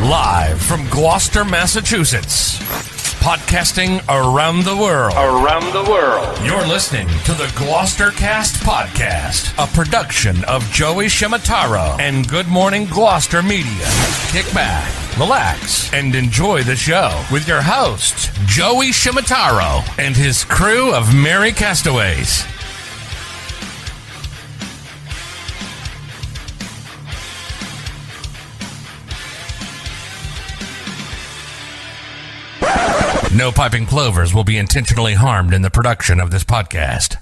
Live from Gloucester, Massachusetts. Podcasting around the world. You're listening to the GloucesterCast podcast, a production of Joey Shimataro and Good Morning Gloucester Media. Kick back, relax, and enjoy the show with your host, Joey Shimataro, and his crew of merry castaways. No piping plovers will be intentionally harmed in the production of this podcast.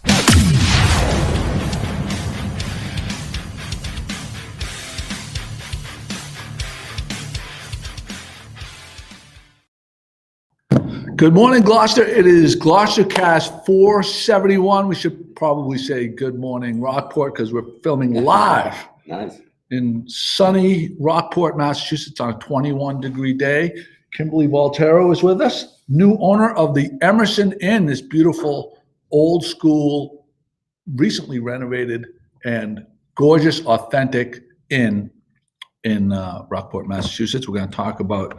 Good morning, Gloucester. It is GloucesterCast 471. We should probably say good morning, Rockport, because we're filming live in sunny Rockport, Massachusetts on a 21-degree day. Kimberly Voltero is with us, new owner of the Emerson Inn, this beautiful, old school, recently renovated and gorgeous, authentic inn in Rockport, Massachusetts. We're going to talk about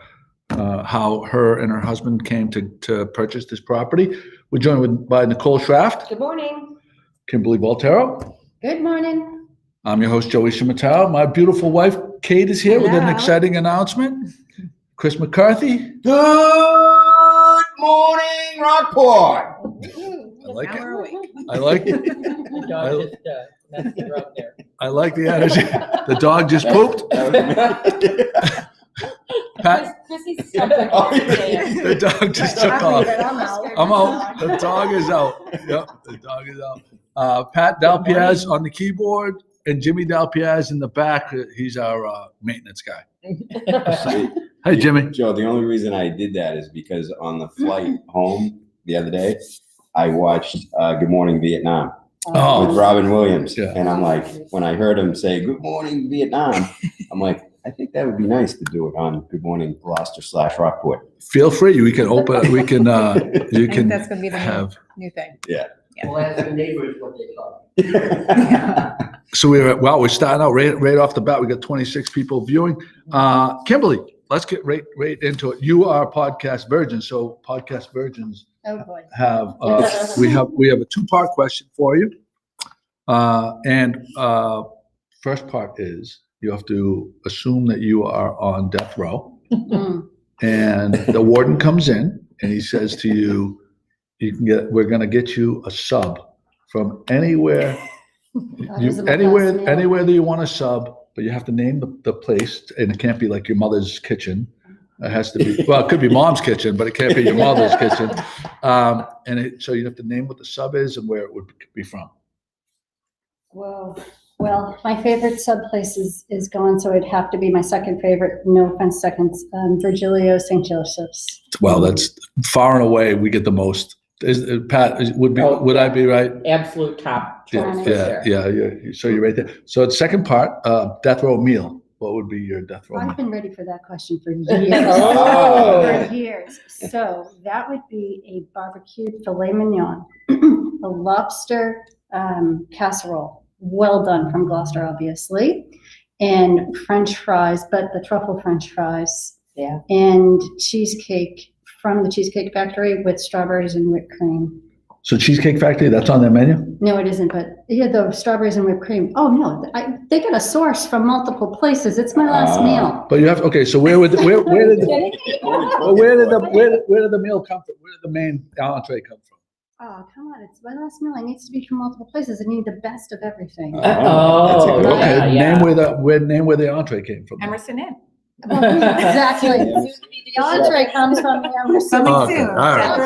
how her and her husband came to purchase this property. We're joined by Nicole Schraft. Good morning. Kimberly Voltero. Good morning. I'm your host, Joey Shimataro. My beautiful wife, Kate, is here with an exciting announcement. Chris McCarthy. Good morning, Rockport. I like it. I like it. The dog just messed you up there. I like the energy. The dog just pooped. Pat, the dog just took off. I'm out. The dog is out. Yep, the dog is out. Pat Dalpiaz on the keyboard and Jimmy Dalpiaz in the back. He's our maintenance guy. Hey, Jimmy. Joe, the only reason I did that is because on the flight home the other day, I watched Good Morning Vietnam with Robin Williams. Yeah. And I'm like, when I heard him say, Good Morning Vietnam, I'm like, I think that would be nice to do it on Good Morning Gloucester/Rockport. Feel free. We can open. We can. You can. That's going to be the new thing. Yeah. We'll ask the neighbors what they thought. So we're starting out right off the bat. We got 26 people viewing. Kimberly, let's get right into it. You are podcast virgin, so podcast virgins have we have a two-part question for you. First part is you have to assume that you are on death row, and the warden comes in and he says to you, we're going to get you a sub from anywhere. Anywhere that you want to sub, but you have to name the place, and it can't be like your mother's kitchen. It has to be, well, it could be mom's kitchen, but it can't be your mother's kitchen. So you have to name what the sub is and where it would be from. Well, my favorite sub place is gone, so it'd have to be my second favorite. No offense, Virgilio St. Joseph's. Well, that's far and away we get the most. Pat, would I be right? Absolute top choice. Yeah. So you're right there. So the second part, death row meal. What would be your death row meal? I've been ready for that question for years. For years. So that would be a barbecued filet mignon, a lobster casserole, well done from Gloucester, obviously, and French fries, but the truffle French fries. Yeah. And cheesecake from the Cheesecake Factory with strawberries and whipped cream. So Cheesecake Factory, that's on their menu? No, it isn't, but yeah, the strawberries and whipped cream. Oh no, they get a source from multiple places. It's my last meal. But you have so where did the meal come from? Where did the main entree come from? Oh, come on, it's my last meal. It needs to be from multiple places. I need the best of everything. Okay. Name where the entree came from. Emerson Inn. Well, exactly. The entree comes from the Emerson. Coming soon. All right.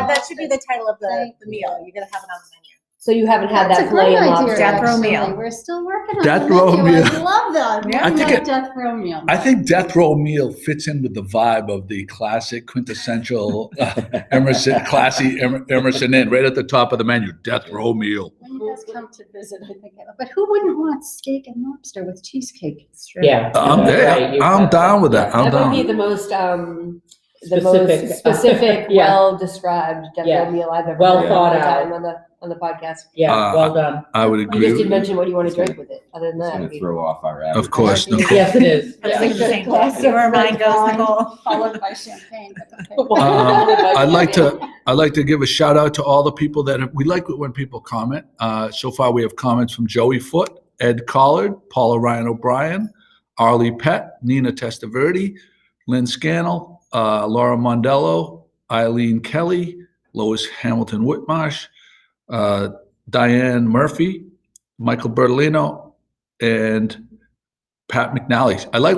That should be the title of the meal. You're going to have it on the menu. So you haven't had That's that filet and lobster. Death row meal. We're still working on Death the row menu. meal. I love that. Yeah. I think death row meal. I think death row meal fits in with the vibe of the classic, quintessential Emerson, classy Emerson Inn, right at the top of the menu. Death row meal. When you guys come to visit, I think. But who wouldn't want steak and lobster with cheesecake? It's true. Yeah. I'm down with that. I'm That down. would be the most Specific. specific, Yeah. well described death row meal I've ever Well had. thought Time out. on on the podcast. Yeah, well done. I would You agree. just didn't mention what you want to drink with it. Other than It's gonna that, throw off our Of course. No. Yes, it is. I was thinking the same Glass thing. of Where mine red goes, wine, Nicole. Followed by champagne. I'd like to give a shout out to all the people we like it when people comment. So far, we have comments from Joey Foote, Ed Collard, Paula Ryan O'Brien, Arlie Pett, Nina Testaverde, Lynn Scannell, Laura Mondello, Eileen Kelly, Lois Hamilton Whitmarsh, Diane Murphy, Michael Bertolino, and Pat McNally. I like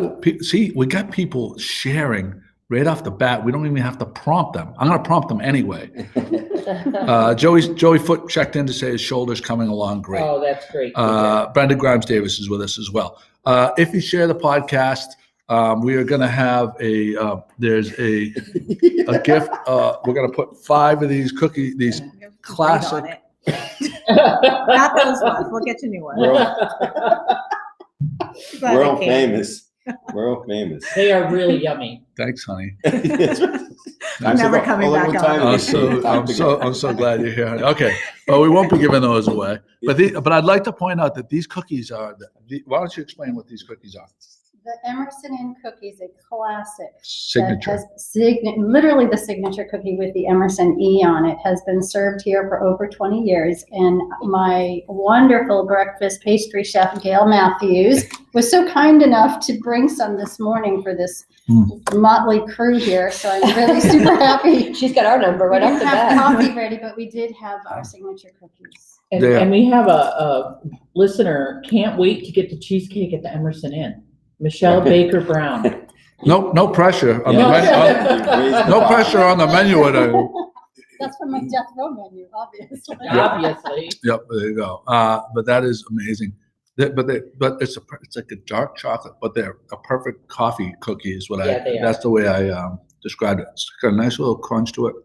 we got people sharing right off the bat. We don't even have to prompt them. I'm going to prompt them anyway. Joey Foote checked in to say his shoulder's coming along great. Oh, that's great. Brenda Grimes Davis is with us as well. If you share the podcast, we are going to have there's a gift. We're going to put 5 of these cookies, these classic. Not those ones. We'll get you new ones. World famous. World famous. They are really yummy. Thanks, honey. I'm never coming back on. I'm so glad you're here, honey. Okay, well, we won't be giving those away. But I'd like to point out that these cookies are. Why don't you explain what these cookies are? The Emersonian Cookie is a classic. Signature. Literally the signature cookie with the Emerson E on it has been served here for over 20 years. And my wonderful breakfast pastry chef, Gail Matthews, was so kind enough to bring some this morning for this motley crew here. So I'm really super happy. she's got our number right off the We didn't bat. have coffee ready, but we did have our signature cookies. And we have a listener, can't wait to get the cheesecake at the Emerson Inn. Michelle Baker Brown. No pressure on the menu. No pressure on the menu. That's from my death row menu, obviously. Obviously. Yep, there you go. But that is amazing. But it's like a dark chocolate, but they're a perfect coffee cookie is what they are. That's the way I described it. It's got a nice little crunch to it,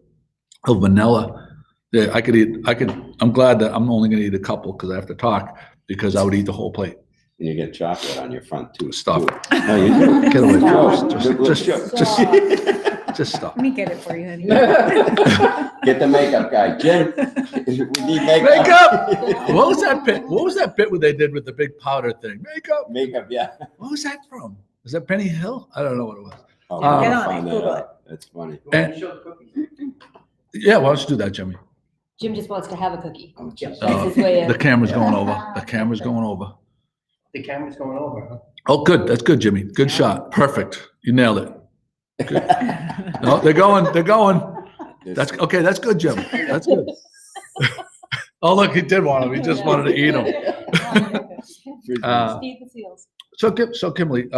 a vanilla. Yeah, I'm glad that I'm only going to eat a couple because I have to talk because I would eat the whole plate. And you get chocolate on your front too. Stop. No, you do. Get away from Just Just stop. Let me get it for you, honey. Get the makeup guy, Jim. We need makeup. Makeup. What was that bit? What was that bit where they did with the big powder thing? Makeup, yeah. What was that from? Was that Benny Hill? I don't know what it was. Oh, Get on I'll it, find that Google out. That's funny. Yeah, why don't you do that, Jimmy? Jim just wants to have a cookie. Oh, geez. That's his way The of. camera's going over. The camera's going over. The camera's going over, huh? Oh, good. That's good, Jimmy. Good shot. Perfect. You nailed it. Good. No, they're going. That's okay. That's good, Jim. That's good. Oh, look, he did want them. He just wanted to eat them. Feed the seals. So Kimberly,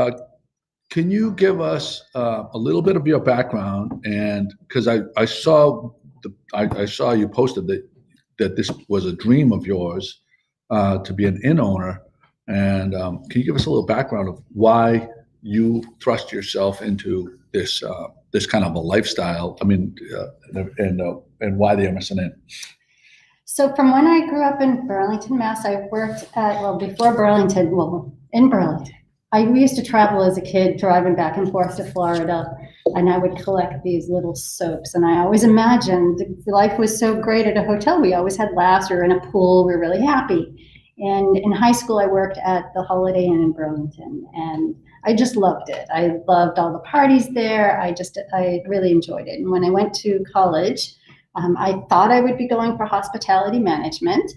can you give us a little bit of your background? And because I saw you posted that this was a dream of yours to be an inn owner. And can you give us a little background of why you thrust yourself into this kind of a lifestyle? I mean, and why the Emerson Inn? So from when I grew up in Burlington, Mass, I worked before Burlington, in Burlington. We used to travel as a kid, driving back and forth to Florida, and I would collect these little soaps. And I always imagined life was so great at a hotel. We always had laughs. We were in a pool. We were really happy. And in high school, I worked at the Holiday Inn in Burlington, and I just loved it. I loved all the parties there. I really enjoyed it. And when I went to college, I thought I would be going for hospitality management,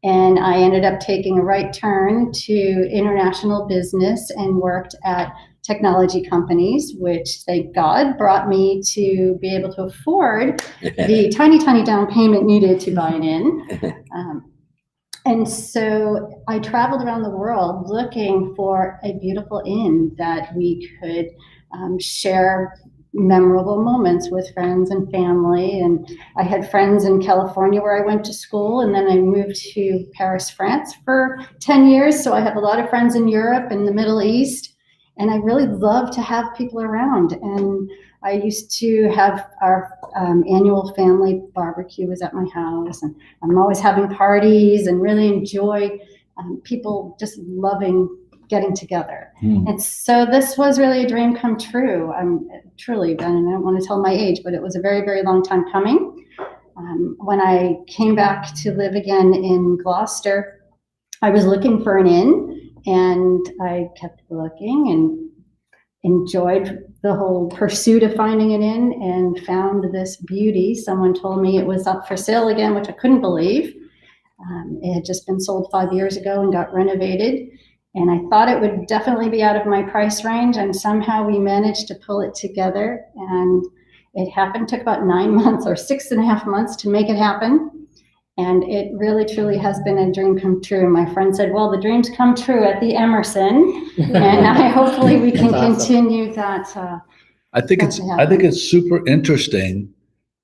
and I ended up taking a right turn to international business and worked at technology companies, which, thank God, brought me to be able to afford the tiny, tiny down payment needed to buy an inn. And so I traveled around the world looking for a beautiful inn that we could share memorable moments with friends and family. And I had friends in California where I went to school, and then I moved to Paris, France for 10 years. So I have a lot of friends in Europe and the Middle East, and I really love to have people around. And I used to have our annual family barbecue was at my house, and I'm always having parties and really enjoy people just loving getting together. And so this was really a dream come true. Truly, and I don't want to tell my age, but it was a very, very long time coming. When I came back to live again in Gloucester, I was looking for an inn, and I kept looking and enjoyed the whole pursuit of finding an inn, and found this beauty. Someone told me it was up for sale again, which I couldn't believe. It had just been sold 5 years ago and got renovated. And I thought it would definitely be out of my price range, and somehow we managed to pull it together. And it happened, took about 9 months or 6.5 months to make it happen. And it really, truly has been a dream come true. My friend said, well, the dreams come true at the Emerson. And hopefully we can continue that. I think it's super interesting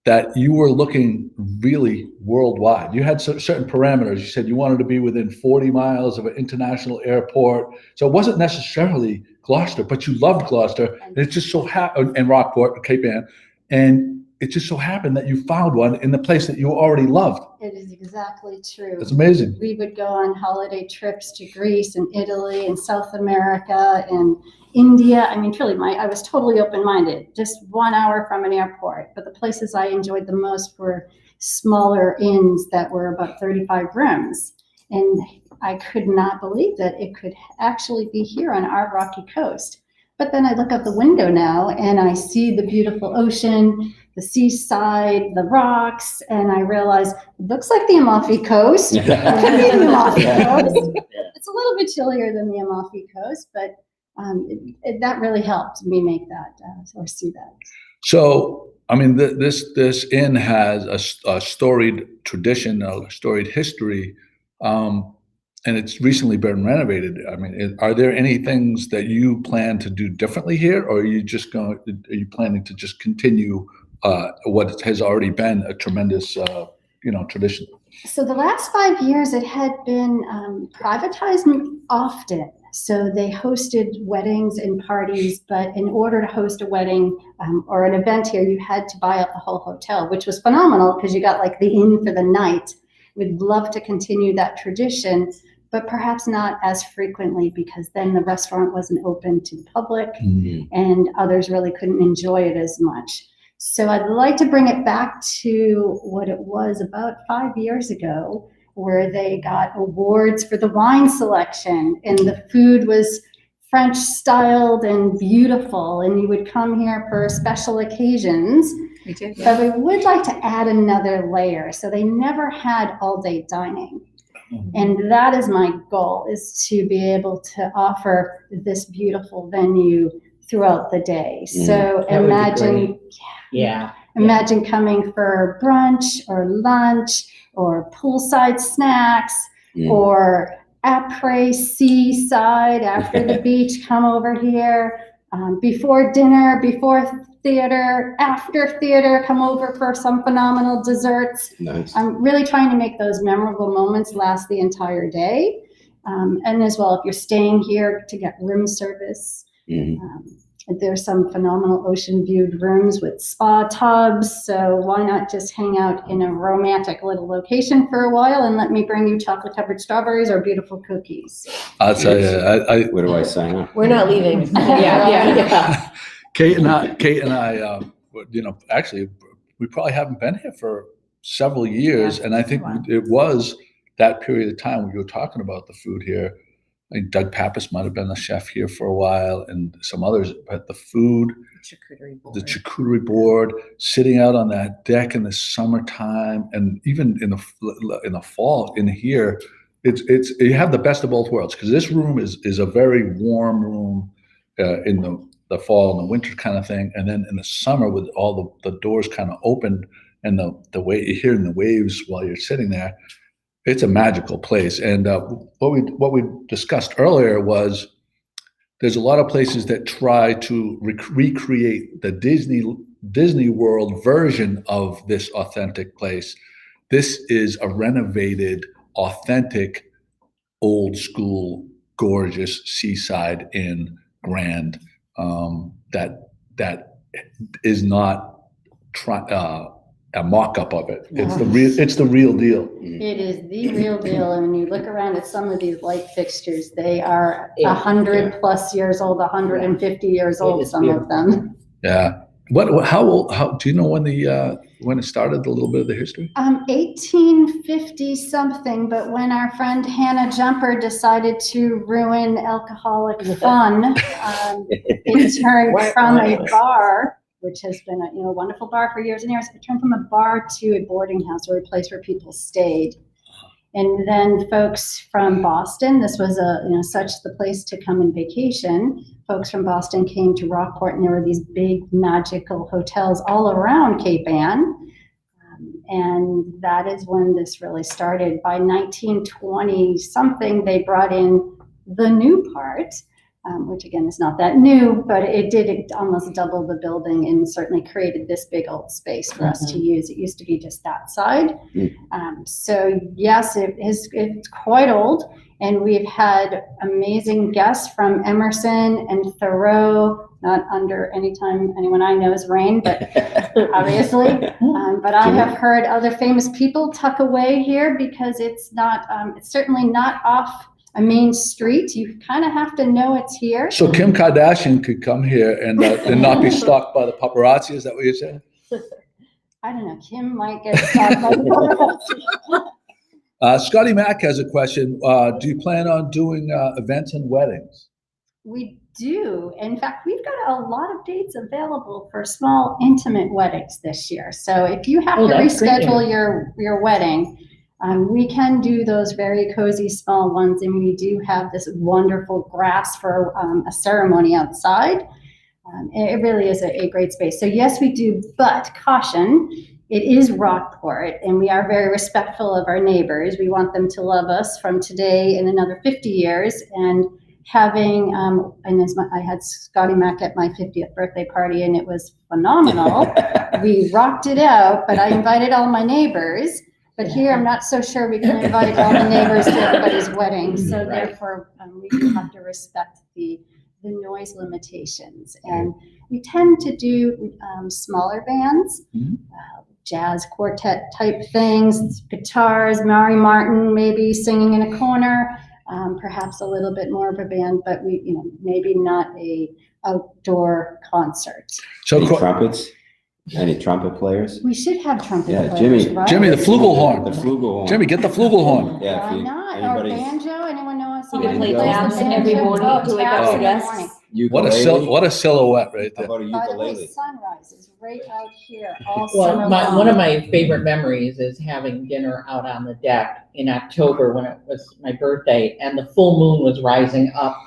that you were looking really worldwide. You had certain parameters. You said you wanted to be within 40 miles of an international airport. So it wasn't necessarily Gloucester, but you loved Gloucester. And it just so happened, and Rockport, Cape Ann, and it just so happened that you found one in the place that you already loved. It is exactly true. It's amazing. We would go on holiday trips to Greece and Italy and South America and India. I mean, truly, I was totally open-minded, just 1 hour from an airport. But the places I enjoyed the most were smaller inns that were about 35 rooms. And I could not believe that it could actually be here on our rocky coast. But then I look out the window now and I see the beautiful ocean, the seaside, the rocks, and I realize it looks like the Amalfi Coast. It could be the Amalfi Coast. It's a little bit chillier than the Amalfi Coast, but that really helped me make that or see that. So, I mean, this inn has a storied tradition, a storied history, and it's recently been renovated. I mean, are there any things that you plan to do differently here, or are you planning to just continue what has already been a tremendous, tradition? So the last 5 years, it had been privatized often. So they hosted weddings and parties, but in order to host a wedding or an event here, you had to buy out the whole hotel, which was phenomenal because you got like the inn for the night. We'd love to continue that tradition, but perhaps not as frequently because then the restaurant wasn't open to the public and others really couldn't enjoy it as much. So I'd like to bring it back to what it was about 5 years ago, where they got awards for the wine selection and the food was French styled and beautiful, and you would come here for special occasions. Me too. But we would like to add another layer. So they never had all day dining. And that is my goal, is to be able to offer this beautiful venue throughout the day. So imagine, imagine coming for brunch or lunch or poolside snacks or après seaside after the beach, come over here, before dinner, before theater, after theater, come over for some phenomenal desserts. Nice. I'm really trying to make those memorable moments last the entire day. And as well, if you're staying here, to get room service. There's some phenomenal ocean viewed rooms with spa tubs. So why not just hang out in a romantic little location for a while and let me bring you chocolate covered strawberries or beautiful cookies. I'll tell you, Where do I sign up? We're not leaving. Yeah. Kate and I, actually, we probably haven't been here for several years. And I think it was that period of time when you were talking about the food here. I think Doug Pappas might have been the chef here for a while, and some others. But the food, the charcuterie board, sitting out on that deck in the summertime, and even in the fall in here, it's you have the best of both worlds, because this room is a very warm room in the fall and the winter kind of thing, and then in the summer with all the doors kind of open and the way you're hearing the waves while you're sitting there. It's a magical place. And what we discussed earlier was there's a lot of places that try to recreate the Disney World version of this authentic place. This is a renovated, authentic, old school, gorgeous seaside inn, grand, that is not a mock-up of it. It's the real deal. It is the real deal. And when you look around at some of these light fixtures, they are 100 plus years old, 150 years old, some of them. Yeah. How do you know when it started? A little bit of the history. 1850 something. But when our friend Hannah Jumper decided to ruin alcoholic fun, it turned from a bar, which has been a wonderful bar for years and years. It turned from a bar to a boarding house, or a place where people stayed. And then folks from Boston, this was such the place to come and vacation. Folks from Boston came to Rockport, and there were these big magical hotels all around Cape Ann. And that is when this really started. By 1920 something, they brought in the new part, which again is not that new, but it almost doubled the building and certainly created this big old space for us to use. It used to be just that side. So yes, it's quite old, and we've had amazing guests from Emerson and Thoreau, not under any time anyone I know is rain, but obviously. But I have heard other famous people tuck away here because it's certainly not off a main street. You kind of have to know it's here. So Kim Kardashian could come here and not be stalked by the paparazzi. Is that what you're saying? I don't know. Kim might get stalked by the paparazzi. Scotty Mack has a question. Do you plan on doing events and weddings? We do. In fact, we've got a lot of dates available for small, intimate weddings this year. So if you have to reschedule your wedding, we can do those very cozy small ones, and we do have this wonderful grass for a ceremony outside. It really is a great space. So yes, we do, but caution, it is Rockport, and we are very respectful of our neighbors. We want them to love us from today and another 50 years. And having, I had Scotty Mack at my 50th birthday party, and it was phenomenal. We rocked it out, but I invited all my neighbors. But here, I'm not so sure we can invite all the neighbors to everybody's wedding. So therefore, we do have to respect the noise limitations. And we tend to do smaller bands, jazz quartet type things, guitars, Mary Martin maybe singing in a corner, perhaps a little bit more of a band, but maybe not a outdoor concert. So trumpets? Any trumpet players? We should have trumpet players. Jimmy. Right? Jimmy, the flugelhorn. The flugelhorn. Jimmy, get the flugelhorn. Yeah. Why not? Or banjo? Anyone know someone play who plays the taps banjo? every morning to wake up Taps to in the rest. morning. What a silhouette right How there. about a By the way, ukulele? sunrise is right out here all summer Well, long. one of my favorite memories is having dinner out on the deck in October when it was my birthday, and the full moon was rising up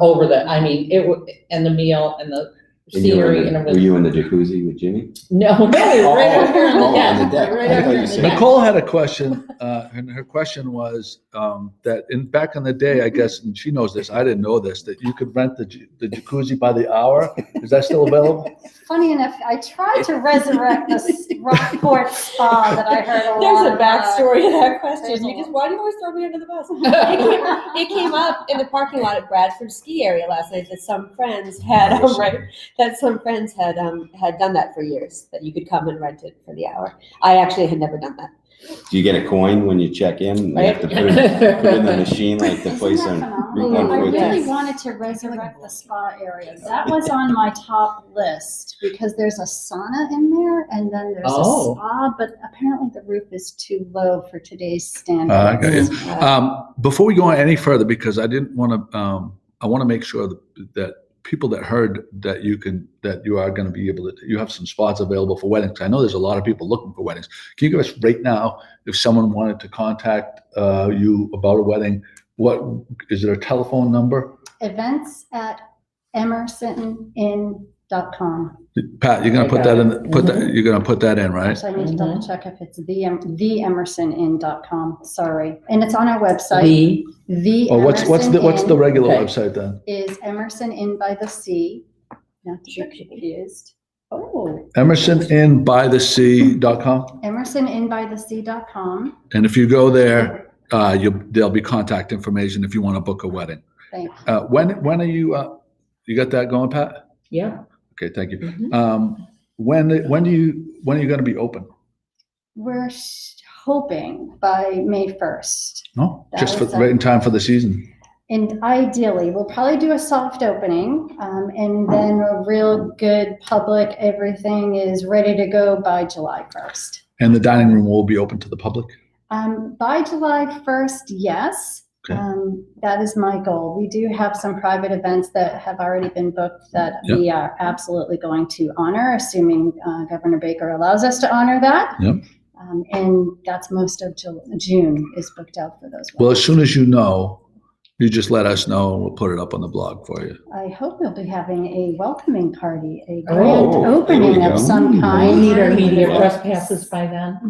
over and the meal and the scenery. Were you in the jacuzzi with Jimmy? No, right out here on the deck. On the deck. Right I out thought here you on the said- deck. Nicole had a question, and her question was that back in the day, I guess, and she knows this, I didn't know this, that you could rent the jacuzzi by the hour. Is that still available? Funny enough, I tried to resurrect this Rockport spa that I heard a There's lot a backstory to that there's question. a- Why do you always throw me under the bus? It came up in the parking lot at Bradford ski area last night that some friends had done that for years, that you could come and rent it for the hour. I actually had never done that. Do you get a coin when you check in? You have to put it in the machine like the Isn't place that on phenomenal? Route I really 114. wanted to resurrect the spa area. That was on my top list because there's a sauna in there, and then there's a spa, but apparently the roof is too low for today's standards. I got you. Before we go any further, because I didn't want to, I want to make sure that people that heard that you are going to be able to, you have some spots available for weddings. I know there's a lot of people looking for weddings. Can you give us right now, if someone wanted to contact you about a wedding, what is there a telephone number? Events at emersonin.com. Pat, you're going to put that in. You're going to put that in, right? So I need to double check if it's the emersonin.com. Sorry, and it's on our website. What's the regular Okay. website then? Is Emerson Inn by the Sea. Not to be confused. EmersonInByTheSea.com. EmersonInByTheSea.com. And if you go there, there'll be contact information if you want to book a wedding. Thank you. When are you? You got that going, Pat? Yeah. Okay, thank you. When are you going to be open? We're hoping by May 1st. No, That just was right in time for the season. And ideally, we'll probably do a soft opening, and then a real good public, everything is ready to go by July 1st. And the dining room will be open to the public? By July 1st, yes. Okay. That is my goal. We do have some private events that have already been booked that we are absolutely going to honor, assuming Governor Baker allows us to honor that. Yep. And that's most of June is booked out for those. Well, as soon as you know, you just let us know and we'll put it up on the blog for you. I hope we'll be having a welcoming party, a grand opening of some kind. We need our media press passes by then.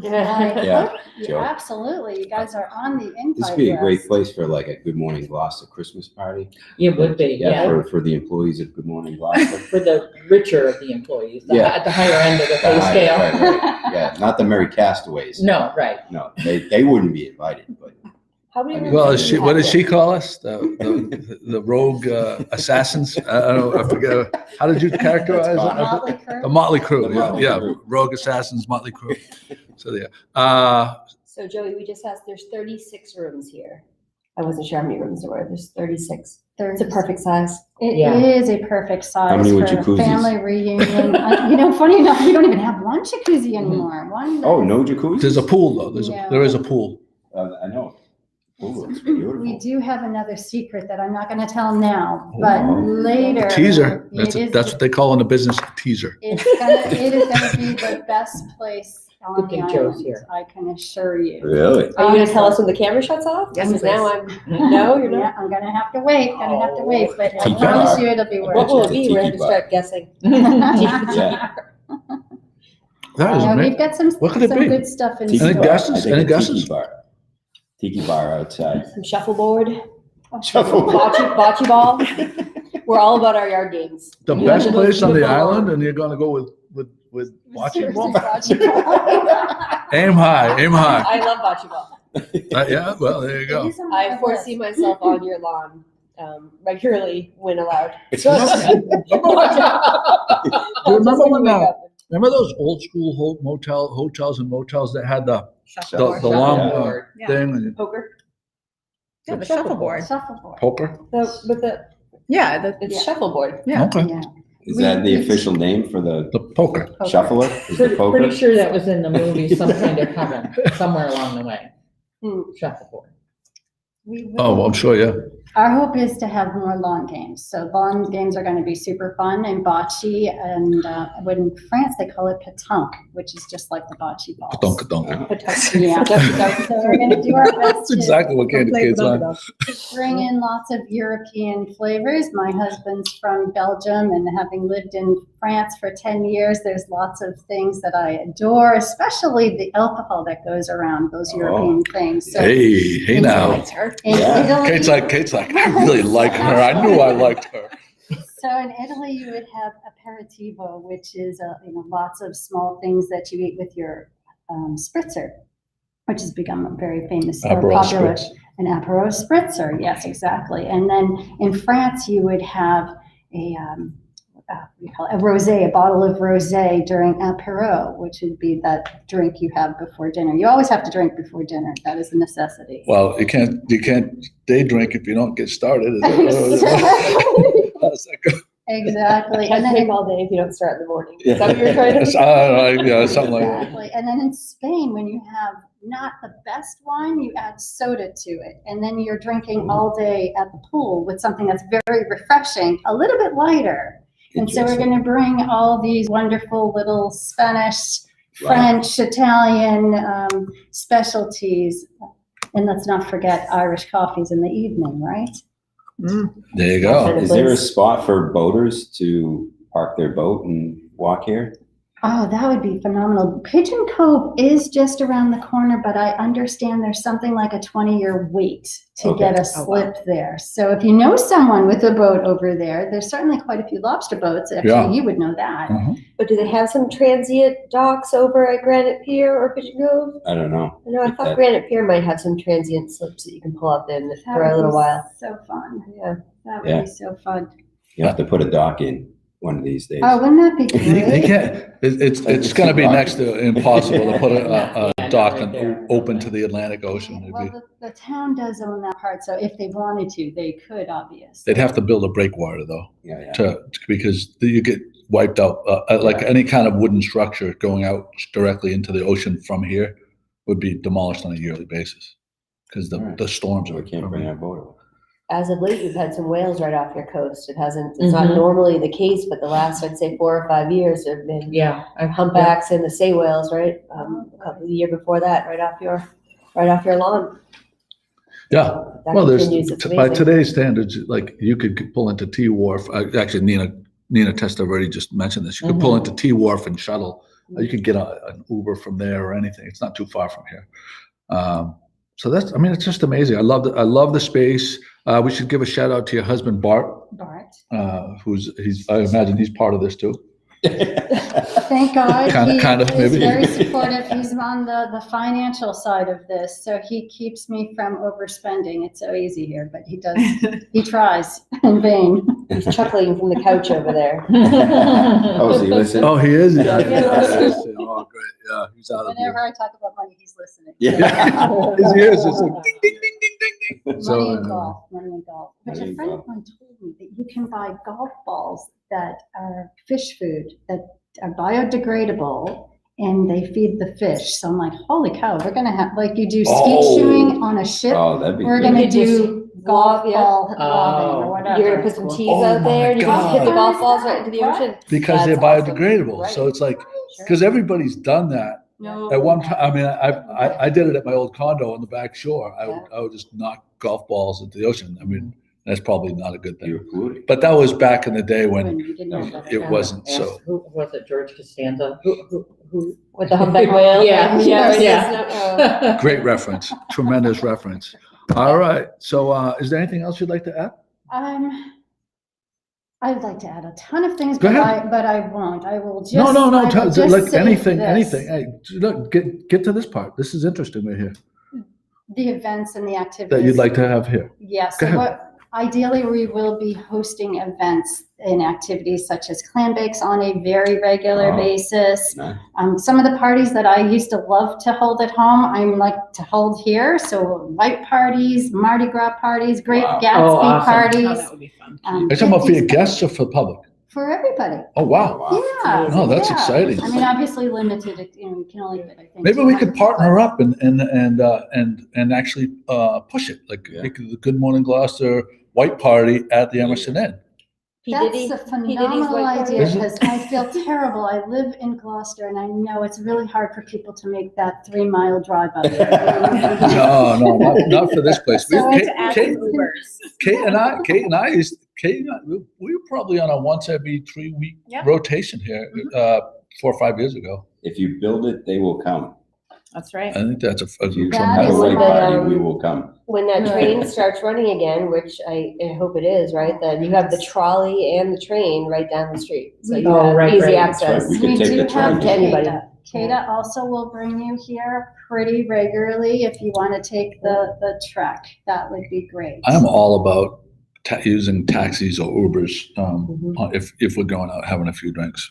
Absolutely. You guys are on the invite This would be a great list. place for like a Good Morning Gloucester Christmas party. It would be, For the employees of Good Morning Gloucester. For the richer of the employees, at the higher end of the The pay high- scale. right. Yeah, not the merry castaways. No, right. No, they wouldn't be invited, but. How many rooms Well, do you what have did she there? call us? The rogue assassins? I don't know. I forget. How did you characterize Motley it? Crue? The Motley Crue. The Motley Crue. Rogue assassins, Motley Crue. So yeah. So Joey, we just asked, there's 36 rooms here. I wasn't sure how many rooms there were. There's 36. It's a perfect size. It is a perfect size many for were a jacuzzis? family reunion. Funny enough, we don't even have one jacuzzi anymore. One. Oh, no jacuzzi? There's a pool though. There is a pool. I know. Oh, it's beautiful. We do have another secret that I'm not going to tell now, but later. Teaser. It That's what they call in the business, a teaser. it is going to be the best place on Good the thing island. Joe's here. I can assure you. Really? Are you going to tell us when the camera shuts off? Yes, Because now please. no, you're Yeah, not. I'm going to have to wait. But I Tiki promise bar. you it'll be worth What will it. it be? Tiki We're going to bar. start guessing. Yeah. That is amazing. We've got some What could it be? good stuff in Tiki Any store. bar. guesses? I think Any a guesses? Tiki bar outside. Some shuffleboard, Shuffleboard. bocce ball. We're all about our yard games. The You best have to place go on the along. island, and you're going to go with watching Seriously, ball. bocce ball. Aim high, aim high. I love bocce ball. Yeah, well, there you It go. is on I my foresee list. myself on your lawn regularly when allowed. It's Do you remember when remember those old school hotels and motels that had the long Shuffleboard. thing and Poker. Yeah, the shuffleboard. Shuffleboard. poker? It's shuffleboard. Yeah. Okay, Yeah. Is that the official name for the the poker. shuffler? Is the poker? Pretty sure that was in the movie, Some Kind of Heaven, somewhere along the way. Shuffleboard. Oh, well, I'm sure, yeah. Our hope is to have more lawn games. So lawn games are going to be super fun and bocce. And in France, they call it pétanque, which is just like the bocce balls. Donk. Yeah. So we're going to do our best That's exactly what Candy Kids on. to bring in lots of European flavors. My husband's from Belgium, and having lived in France for 10 years, there's lots of things that I adore, especially the alcohol that goes around those European things. So Hey now. in Yeah. Italy, Kate's like, I really like her. I knew I liked her. so in Italy, you would have aperitivo, which is lots of small things that you eat with your spritzer, which has become very famous, Aperol popular. spritz. An Aperol spritzer, yes, exactly. And then in France, you would have a rosé, a bottle of rosé during apéro, which would be that drink you have before dinner. You always have to drink before dinner. That is a necessity. Well, you can't day drink if you don't get started. How's that go? Exactly. Can't And then drink all day if you don't start in the morning. Is that what you're trying to It's, do? yeah, something like that. Exactly. And then in Spain, when you have not the best wine, you add soda to it. And then you're drinking all day at the pool with something that's very refreshing, a little bit lighter. And so we're going to bring all these wonderful little Spanish, French, Italian specialties. And let's not forget Irish coffees in the evening, right? There you go. Is there a spot for boaters to park their boat and walk here? Oh, that would be phenomenal. Pigeon Cove is just around the corner, but I understand there's something like a 20-year wait to Okay. get a slip there. So if you know someone with a boat over there, there's certainly quite a few lobster boats. Actually, Yeah. you would know that. But do they have some transient docks over at Granite Pier or Pigeon Cove? I don't know. I know, I thought Granite Pier might have some transient slips that you can pull up in That for a would little be while. So fun. Yeah. That would Yeah. be so fun. You have to put a dock in. one of these days. Oh, wouldn't that be He great? can't, it's gonna be next to impossible to put a dock open to the Atlantic Ocean. It'd Well, be- the town does own that part, so if they wanted to, they could, obviously. They'd have to build a breakwater though, Yeah. because you get wiped out, like any kind of wooden structure going out directly into the ocean from here would be demolished on a yearly basis. Because the storms We are. can't bring our boat over. As of late, you've had some whales right off your coast. It's not normally the case, but the last, I'd say 4 or 5 years have been humpbacks and the sei whales, right? The year before that, right off your lawn. Yeah, That well, continues. It's by amazing. today's standards, like you could pull into T Wharf. Actually, Nina Testa already just mentioned this. You could pull into T Wharf and shuttle. You could get an Uber from there or anything. It's not too far from here. So it's just amazing. I love the space. We should give a shout out to your husband, Bart. I imagine he's part of this too. Thank God. Kind of, He's maybe. very supportive. He's on the financial side of this, so he keeps me from overspending. It's so easy here, but he tries in vain. He's chuckling from the couch over there. Oh, is he listening? Oh, he is. Yeah. Oh, great. Yeah, he's out of Whenever I talk about money, he's listening. Yeah. His ears is like ding, ding, ding, ding, ding, ding. Money and golf. But Money a and friend golf. of mine told me that you can buy golf balls that are fish food, that are biodegradable, and they feed the fish. So I'm like, holy cow, we're gonna have, like you do skeet shooting on a ship, Oh, that'd be we're great. gonna You just do golf lob, ball lobbing or whatever. You're gonna put some tees Oh out there and you just hit the my golf balls right into the ocean. because they're That's awesome. biodegradable. Right. So it's like, because everybody's done that. No. At one time, I did it at my old condo on the back shore. I would just knock golf balls into the ocean. I mean, that's probably not a good You're thing. polluting. But that was back in the day when You didn't have that. it wasn't so. Who was it, George Costanza? Who? With the humpback whale. Yeah. Great reference, tremendous reference. All right. So is there anything else you'd like to add? I'd like to add a ton of things, Go but ahead. I won't. I will just. No. I will just Like say anything. this. Hey, look, get to this part. This is interesting right here The events and the activities. that you'd like to have here. Yes. Go So ahead. ideally, we will be hosting events and activities such as clam bakes on a very regular Oh, basis. nice. Some of the parties that I used to love to hold at home, I'm like to hold here. So white parties, Mardi Gras parties, Great Wow. Gatsby Oh, awesome. parties. Oh, that would be fun. Are you talking about for your guests or for the public? For everybody. Oh, wow. Wow. Yeah. Oh, that's yeah. exciting. I mean, obviously limited, you can only fit, I think. Maybe we could 200 partner up and actually push it, like Yeah. make the Good Morning Gloucester white party at the Emerson Inn. That's a P. Diddy's phenomenal white idea party. because I feel terrible. I live in Gloucester and I know it's really hard for people to make that 3-mile drive up there. No, not for this place. So Kate, To add Kate, some Ubers. Kate and I we were probably on a once every 3 week Yeah. rotation here 4 or 5 years ago. If you build it, they will come. That's right. I think that's a If you That have a is white what I, party, we will come. When that train starts running again, which I hope it is, right? Then you have the trolley and the train right down the street. So you Oh, have right, easy right. access. That's right. We could take the train to anybody. Kata also will bring you here pretty regularly if you want to take the trek. That would be great. I'm all about using taxis or Ubers if we're going out having a few drinks.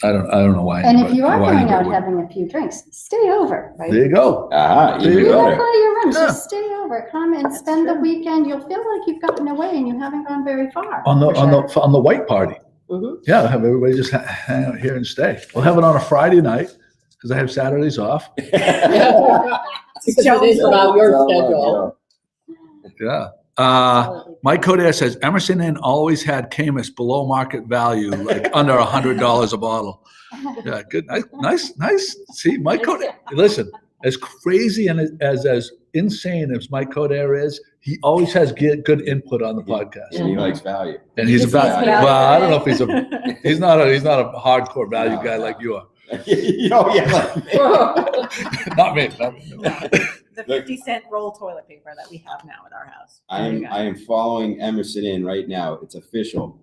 I don't know why. And if you are why going anybody out would. having a few drinks, stay over. Right? There you go. Ah, There even you You go. have better. plenty of rooms. Yeah. Just stay over. Come and spend the weekend. You'll feel like you've gotten away and you haven't gone very far. On the for sure. on the white party. Mhm. Yeah, have everybody just hang out here and stay. We'll have it on a Friday night because I have Saturdays off. Because it is about your schedule. Yeah. Mike Coder says Emerson Inn always had Camus below market value, like under $100 a bottle. Yeah, good, nice. See, Mike Coder. Listen, as crazy and as insane as Mike Coder is, he always has good input on the podcast. And he likes value. And he's He's about. value. Well, I don't know if he's not a hardcore value No, guy no. like you are. Oh, yeah. Not me. The 50-cent roll toilet paper that we have now at our house. I am following Emerson in right now. It's official.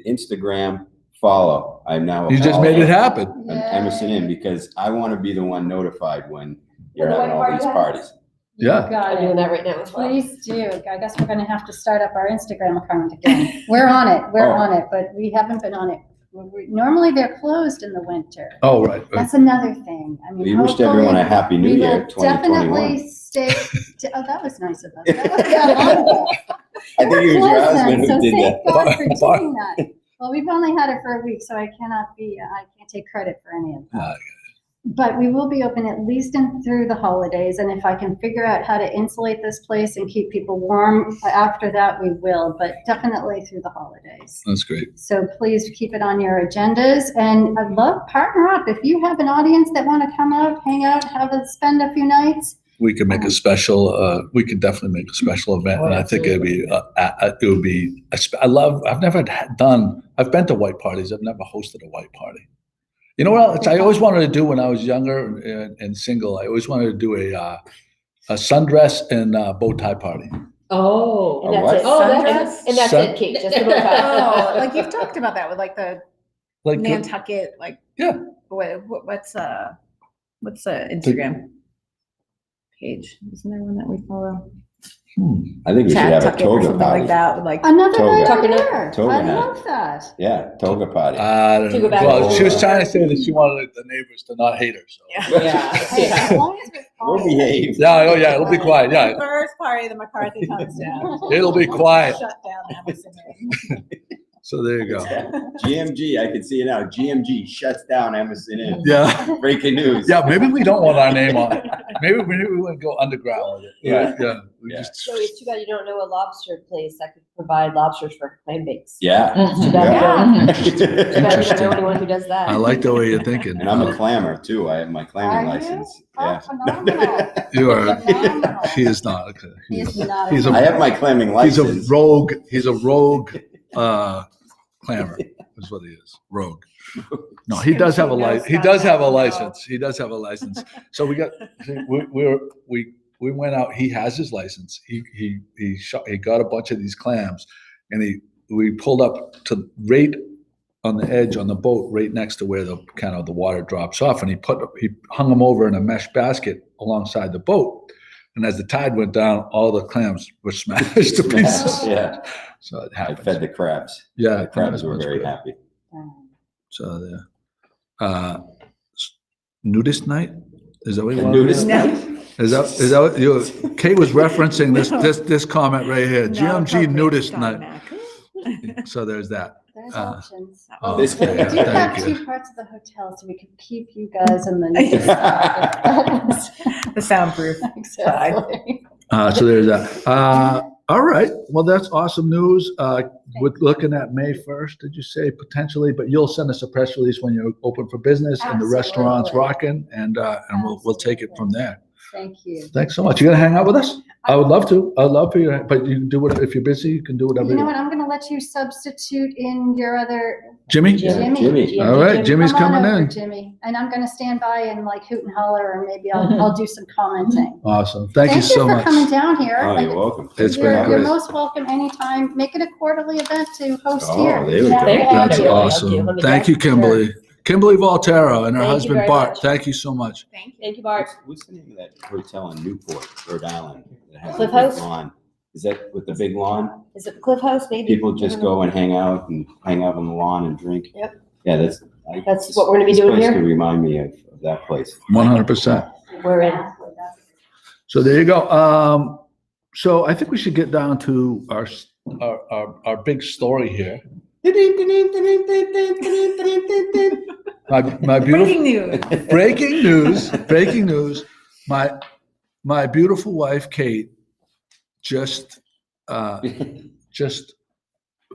Instagram follow. I'm now. You just made it happen. on Emerson in because I want to be the one notified when you're When the having all white these party parties. Yeah. Got I'm doing it. that right now as well. Please do. I guess we're going to have to start up our Instagram account again. We're on it. We're Oh. on it, but we haven't been on it Normally they're closed in the winter. Oh, right. That's another thing. I mean, We wished everyone a happy new we year, will definitely 2021. stay. Oh, that was nice of us. That was that I think it was your Close then, husband who so did thank that. God for doing that. Well, we've only had it for a week, so I can't take credit for any of that. But we will be open at least through the holidays, and if I can figure out how to insulate this place and keep people warm after that, we will, but definitely through the holidays. That's great. So please keep it on your agendas, and I'd love partner up. If you have an audience that want to come out, hang out, spend a few nights. We could make a special, we could definitely make a special event, and I think it would be, I've been to white parties. I've never hosted a white party. You know what else I always wanted to do when I was younger and single? I always wanted to do a sundress and bow tie party. Oh, and A that's what? it. Sundress? And that's it, Kate. Just the bow tie. Oh, like you've talked about that with like the Like Nantucket, like yeah. what's the Instagram page? Isn't there one that we follow? I think we should have a Tucket or toga something party. like that. With like Another Toga. idea. Toga I hat. love that. Yeah, toga party. I don't To know. go back Well, to- she was trying to say that she wanted the neighbors to not hate her. So. yeah. Hey, as long as we're We'll quiet. behave. Yeah, oh yeah, it'll be quiet. The Yeah, first party the McCarthy comes down. it'll be quiet. Shut down Emerson. So there you go. GMG, I can see it now. GMG shuts down Emerson Inn. Yeah, Breaking news. yeah. Maybe we don't want our name on it. Maybe we wouldn't go underground with it. Yeah. Yeah. We Yeah. just. So it's too bad you don't know a lobster place that could provide lobsters for clam bakes. Yeah. Too bad you don't- too bad you don't Interesting. know anyone who does that. I like the way you're thinking. And I'm a clammer too. I have my clamming Are you? license. Oh, Yeah. phenomenal. You are. Phenomenal. He is not. Okay. He is not. He's a- I have my clamming He's license. a rogue. He's a rogue clamor. Is what he is. Rogue. No, he does have a license. He does have a license. He does have a license. So we went out. He has his license. He got a bunch of these clams, and we pulled up to right on the edge on the boat, right next to where the kind of the water drops off, and he hung them over in a mesh basket alongside the boat. And as the tide went down, all the clams were smashed to pieces. Yeah. So it I happens. fed the crabs. Yeah, The crabs were that's very good. happy. So there. Nudist night? Is that what you The want? nudist No. Is that what you? Kate was referencing this comment right here. GMG nudist night. So there's that. There's Uh, options. Oh, This We guy. yeah, do have thank you. two parts of the hotel, so we could keep you guys in the news. The soundproof. Exactly. So there's that. All right. Well, that's awesome news. We're looking at May 1st, did you say, potentially? But you'll send us a press release when you're open for business and the restaurant's Absolutely. rocking, and we'll take it from there. Thank you. Thanks so much. You gonna hang out with us? I would love to. I'd love for you, but you can do it if you're busy. You can do whatever You know you what? want. I'm going to let you substitute in your other. Jimmy? Jimmy. All right, Jimmy's Come on coming over, in. Jimmy. And I'm going to stand by and like hoot and holler, or maybe I'll do some commenting. Awesome. Thank you so for much. coming down here. Oh, you're welcome. It's been You're great. most welcome anytime. Make it a quarterly event to host Oh, here. there we go. Thank you. That's Thank you. awesome. Let me Thank guess. you, Kimberly. Kimberly Volterra and her Thank you husband very Bart. much. Thank you so much. Thank you. Thank you, Bart. What's the name of that hotel in Newport, Rhode Island? that has Cliff the big House? lawn? Is that with the big lawn? Is it Cliff House, maybe? People just go and hang out on the lawn and drink? Yep. Yeah, That's what we're gonna be this doing place here. could remind me of that place. 100%. We're in. So there you go. So I think we should get down to our big story here. My beautiful Breaking news. breaking news. My beautiful wife Kate just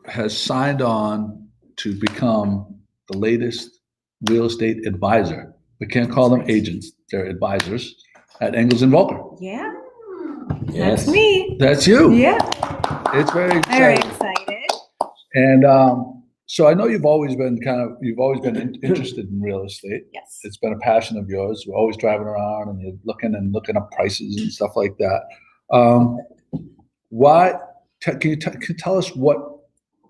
has signed on to become the latest real estate advisor. We can't call them agents; they're advisors at Engels and Volker. Yeah, Yes. that's me. That's you. Yeah, It's very very exciting. excited. And so I know you've always been interested in real estate. Yes. It's been a passion of yours. We're always driving around and you're looking up prices and stuff like that. Can you tell us what,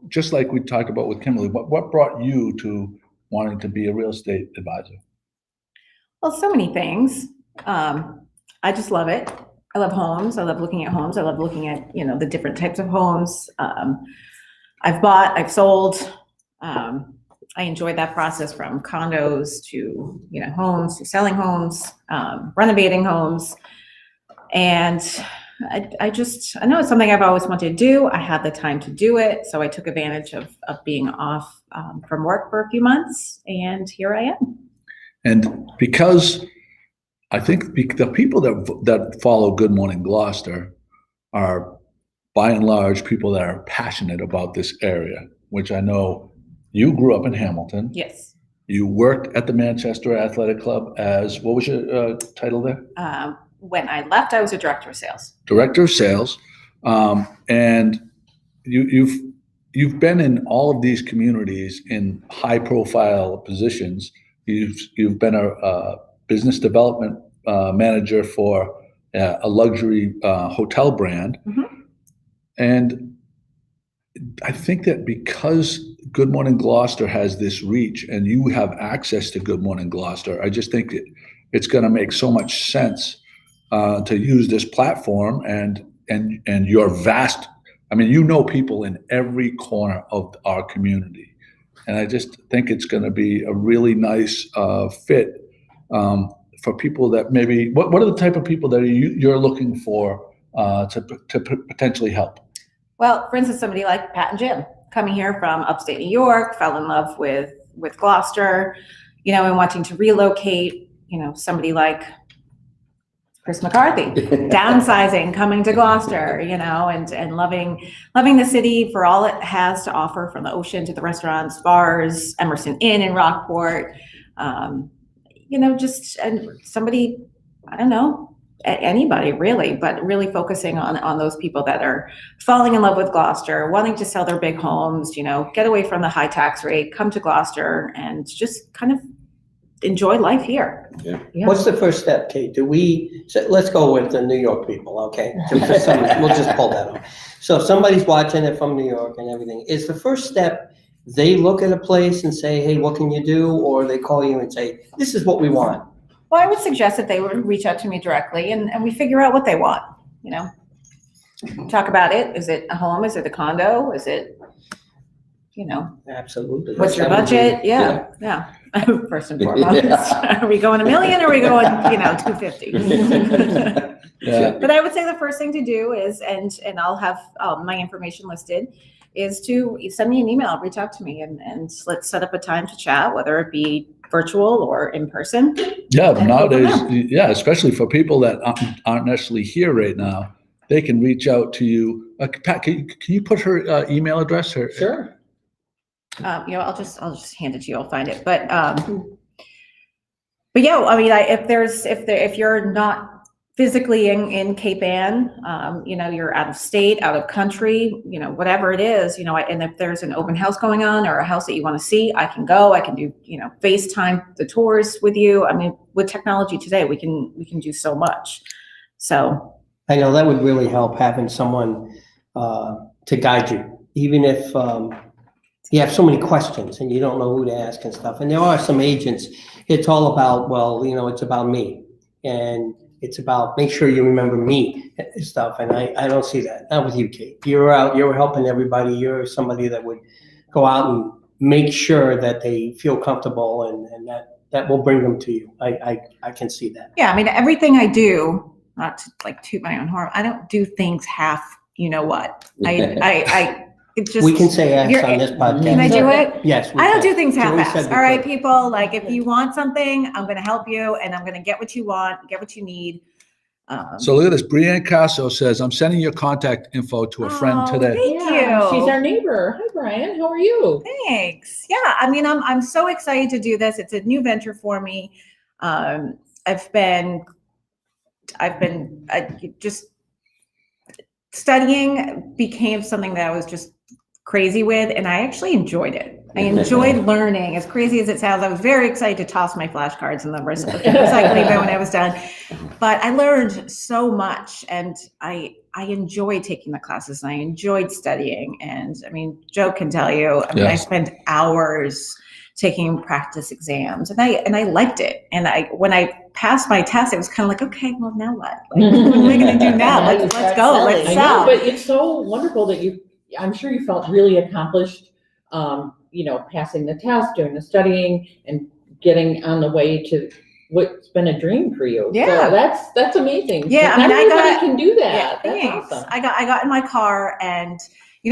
just like we talked about with Kimberly, what brought you to wanting to be a real estate advisor? Well, so many things. I just love it. I love homes. I love looking at homes. I love looking at, the different types of homes. I've bought, I've sold. I I enjoyed that process from condos to, homes, to selling homes, renovating homes. And I know it's something I've always wanted to do. I had the time to do it. So I took advantage of being off from work for a few months, and here I am. And because I think the people that follow Good Morning Gloucester are, by and large, people that are passionate about this area, which I know you grew up in Hamilton. Yes. You worked at the Manchester Athletic Club as, what was your title there? When I left, I was a director of sales. Director of sales. And you've been in all of these communities in high profile positions. You've been a business development manager for a luxury hotel brand. Mm-hmm. And I think that because Good Morning Gloucester has this reach and you have access to Good Morning Gloucester, I just think it's going to make so much sense to use this platform and your vast, people in every corner of our community. And I just think it's going to be a really nice fit for people that maybe, what are the type of people that you're looking for to potentially help? Well, for instance, somebody like Pat and Jim coming here from upstate New York, fell in love with Gloucester, and wanting to relocate, somebody like Chris McCarthy, downsizing, coming to Gloucester, and loving the city for all it has to offer, from the ocean to the restaurants, bars, Emerson Inn in Rockport, and somebody, I don't know, anybody really, but really focusing on those people that are falling in love with Gloucester, wanting to sell their big homes, get away from the high tax rate, come to Gloucester and just kind of enjoy life here. Yeah. What's the first step, Kate? Let's go with the New York people, okay? We'll just pull that off. So if somebody's watching it from New York and everything, is the first step they look at a place and say, hey, what can you do? Or they call you and say, this is what we want? Well, I would suggest that they would reach out to me directly and we figure out what they want, talk about it. Is it a home? Is it a condo? Is it, Absolutely. What's your budget? Yeah. First and foremost, Are we going $1 million or are we going, 250? Yeah. But I would say the first thing to do is, and I'll have my information listed, is to send me an email, reach out to me, and let's set up a time to chat, whether it be virtual or in person. Yeah, nowadays, especially for people that aren't necessarily here right now, they can reach out to you. Pat, can you put her email address? Sure. I'll just hand it to you. I'll find it. But yeah, if you're not physically in Cape Ann, you're out of state, out of country, whatever it is, and if there's an open house going on or a house that you want to see, I can go. I can do, FaceTime the tours with you. With technology today, we can do so much. So I know that would really help, having someone to guide you, even if you have so many questions and you don't know who to ask and stuff. And there are some agents, it's all about, it's about me. And it's about make sure you remember me and stuff. And I don't see that. Not with you, Kate. You're out, you're helping everybody. You're somebody that would go out and make sure that they feel comfortable and that will bring them to you. I can see that. Yeah, everything I do, not to toot my own horn, I don't do things half, what. It's just, we can say ass on this podcast. Can I do it? Yes. I don't do things half-ass. All right, people. If you want something, I'm going to help you, and I'm going to get what you want, get what you need. So look at this. Brianne Casso says, "I'm sending your contact info to a friend today." Thank you. She's our neighbor. Hi, Brian. How are you? Thanks. Yeah, I'm so excited to do this. It's a new venture for me. I've been just studying became something that I was just crazy with, and I actually enjoyed it. I enjoyed learning. As crazy as it sounds, I was very excited to toss my flashcards in the recycling bin when I was done. But I learned so much, and I enjoyed taking the classes, and I enjoyed studying. And Joe can tell you, I spent hours taking practice exams, and I liked it. And when I passed my test, it was kind of like, okay, well, now what? What am I going to do now? Let's go. Let's sell. But it's so wonderful that I'm sure you felt really accomplished passing the test, doing the studying, and getting on the way to what's been a dream for you. Yeah. So that's amazing. Yeah, Not everybody can do that. Yeah, That's awesome. I got in my car, and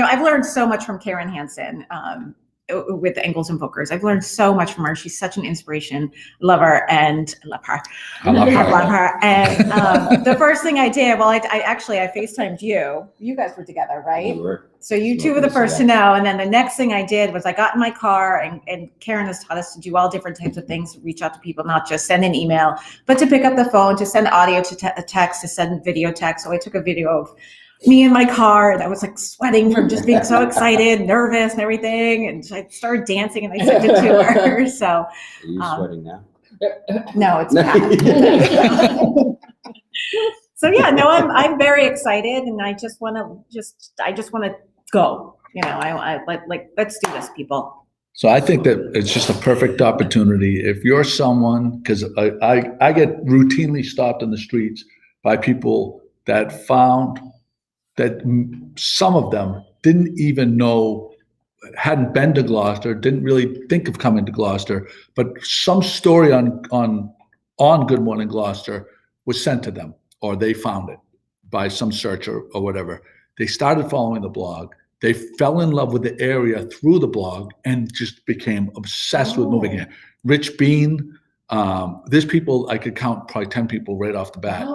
I've learned so much from Karen Hansen with the Ankles and Bookers. I've learned so much from her. She's such an inspiration. Love her. I love her. I love her. And the first thing I did, I FaceTimed you. You guys were together, right? We were. So you two were the first to know. And then the next thing I did was I got in my car, and Karen has taught us to do all different types of things, to reach out to people, not just send an email, but to pick up the phone, to send audio to text, to send video text. So I took a video of me in my car, and I was like sweating from just being so excited, nervous and everything. And I started dancing, and I sent it to her. So Are you sweating now? no, it's bad. So yeah, no, I'm very excited, and I just want to go. I like let's do this, people. So I think that it's just a perfect opportunity. If you're someone, because I get routinely stopped in the streets by people that found that some of them didn't even know, hadn't been to Gloucester, didn't really think of coming to Gloucester, but some story on Good Morning Gloucester was sent to them, or they found it by some search or whatever. They started following the blog. They fell in love with the area through the blog and just became obsessed with moving here. Rich Bean, there's people, I could count probably 10 people right off the bat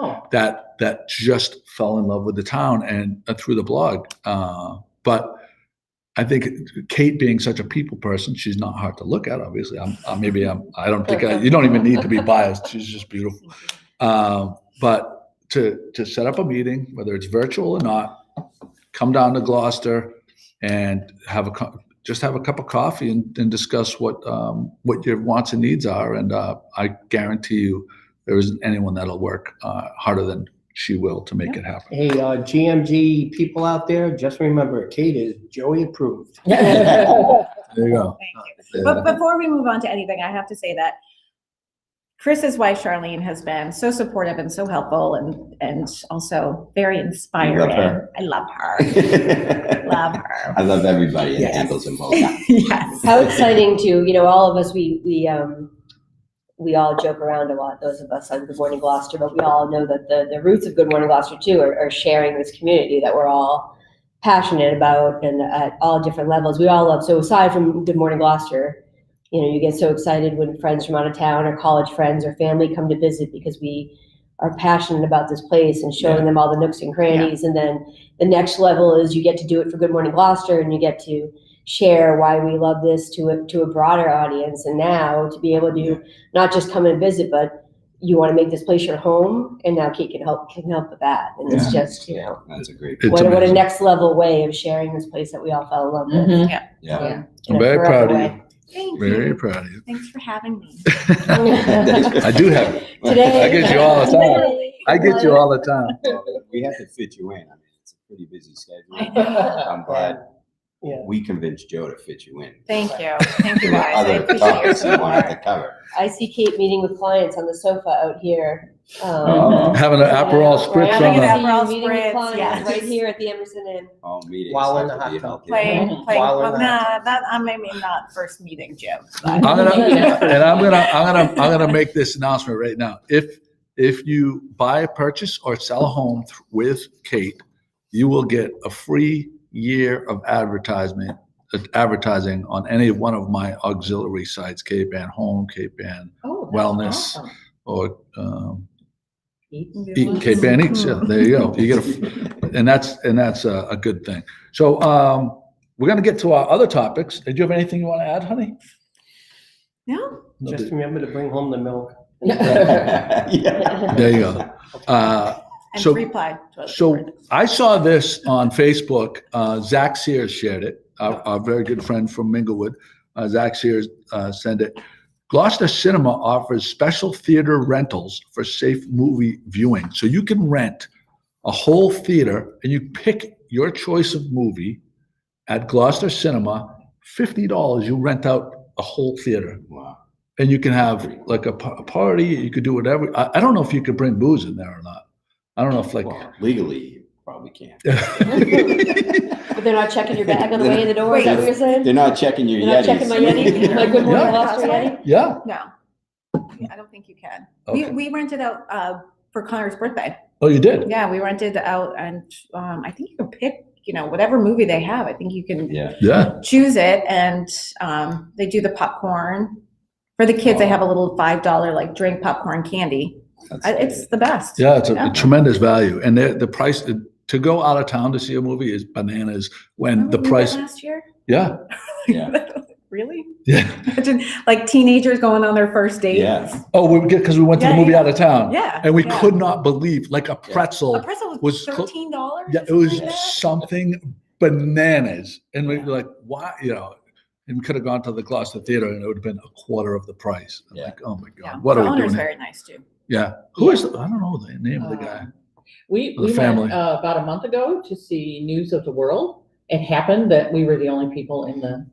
that just fell in love with the town and through the blog. But I think Kate, being such a people person, she's not hard to look at. Obviously, I don't think you don't even need to be biased. She's just beautiful. But to set up a meeting, whether it's virtual or not, come down to Gloucester and have a cup of coffee and discuss what your wants and needs are. And I guarantee you, there isn't anyone that'll work harder than she will to make it happen. Hey, GMG people out there, just remember, Kate is Joey approved. There you go. Thank you. But before we move on to anything, I have to say that Chris's wife, Charlene, has been so supportive and so helpful, and also very inspiring. I love her. Love her. I love everybody in Ankles and Bookers. Yes. How exciting to, all of us, we all joke around a lot, those of us on Good Morning Gloucester, but we all know that the roots of Good Morning Gloucester too are sharing this community that we're all passionate about, and at all different levels. We all love, so aside from Good Morning Gloucester, you get so excited when friends from out of town or college friends or family come to visit, because we are passionate about this place and showing them all the nooks and crannies. And then the next level is you get to do it for Good Morning Gloucester, and you get to share why we love this to a broader audience. And now to be able to not just come and visit, but you want to make this place your home, and now Kate can help with that. And it's just, that's a great. What a next level way of sharing this place that we all fell in love with. Yeah. I'm very proud of you. Thank Very you. proud of you. Thanks for having me. I do have it. Today, I get you all the time. I get you all the time. We have to fit you in. I mean, it's a pretty busy schedule. I'm glad we convinced Joe to fit you in. Thank you. Thank you, guys. I Other appreciate your topics you wanted to support. cover. I see Kate meeting with clients on the sofa out here. Having an Aperol spritz Having on an the. Aperol Meeting with spritz, clients yes. right here at the Emerson Inn. All meetings While in have the to be hot tub. Playing, While well, in that maybe not first meeting, Jim. I'm gonna make this announcement right now. If you buy a purchase or sell a home with Kate, you will get a free year of advertising on any one of my auxiliary sites, K-Band Home, K-Band Wellness, awesome. or K-Band Eats. Yeah, there you go. You get and that's a good thing. So we're gonna get to our other topics. Did you have anything you want to add, honey? No. Just remember to bring home the milk. There you go. And So- reply. So I saw this on Facebook. Zach Sears shared it. Our very good friend from Minglewood. Zach Sears sent it. Gloucester Cinema offers special theater rentals for safe movie viewing. So you can rent a whole theater and you pick your choice of movie at Gloucester Cinema. $50, you rent out a whole theater. Wow. And you can have like a party. You could do whatever. I don't know if you could bring booze in there or not. I don't know if Well, legally, probably can't. But they're not checking your bag on the way in the door, is that what you're saying? They're not checking your They're not Yetis. checking my Yeti, my Good Morning Yeah. Gloucester Yeti? Yeah. No, I don't think you can. Okay. We rented out for Connor's birthday. Oh, you did? Yeah, we rented out, and I think you can pick, whatever movie they have. I think you can Yeah. choose it, and they do the popcorn. For the kids, they have a little $5 like drink popcorn candy. It's the best. Yeah, it's a tremendous value. And the price to go out of town to see a movie is bananas when Remember the we price. went last year? Yeah. Yeah. Really? Yeah. Imagine like teenagers going on their first date. Yeah. Oh, because we went to the movie out of town. Yeah. And we yeah. could not believe, like a pretzel. A pretzel was was $13. Yeah, it was something bananas. And we were like, why? And we could have gone to the Gloucester Theater and it would have been a quarter of the price. I'm like, oh my God, Yeah. what the are we owner's doing? very nice too. Yeah. Who is, I don't know the name of the guy. We The family. went about a month ago to see News of the World. It happened that we were the only people in the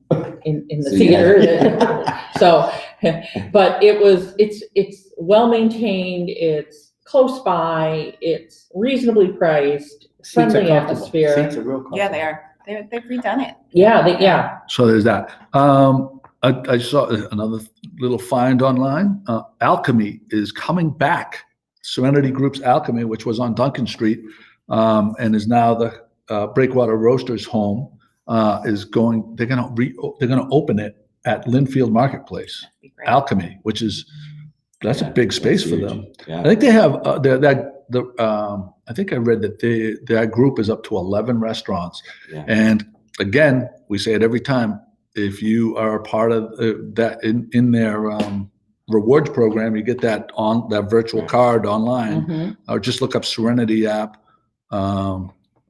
theater. So, but it's well maintained. It's close by. It's reasonably priced. Friendly atmosphere. Seats are real comfortable. Yeah, they are. They've redone it. Yeah. So there's that. I saw another little find online. Alchemy is coming back. Serenity Group's Alchemy, which was on Duncan Street, and is now the Breakwater Roasters home, is going. They're gonna open it at Linfield Marketplace. Alchemy, which is that's a big space for them. Yeah. I think they have I think I read that that group is up to 11 restaurants. Yeah. And again, we say it every time. If you are a part of that in their rewards program, you get that on that virtual card online, Mm-hmm. or just look up Serenity app.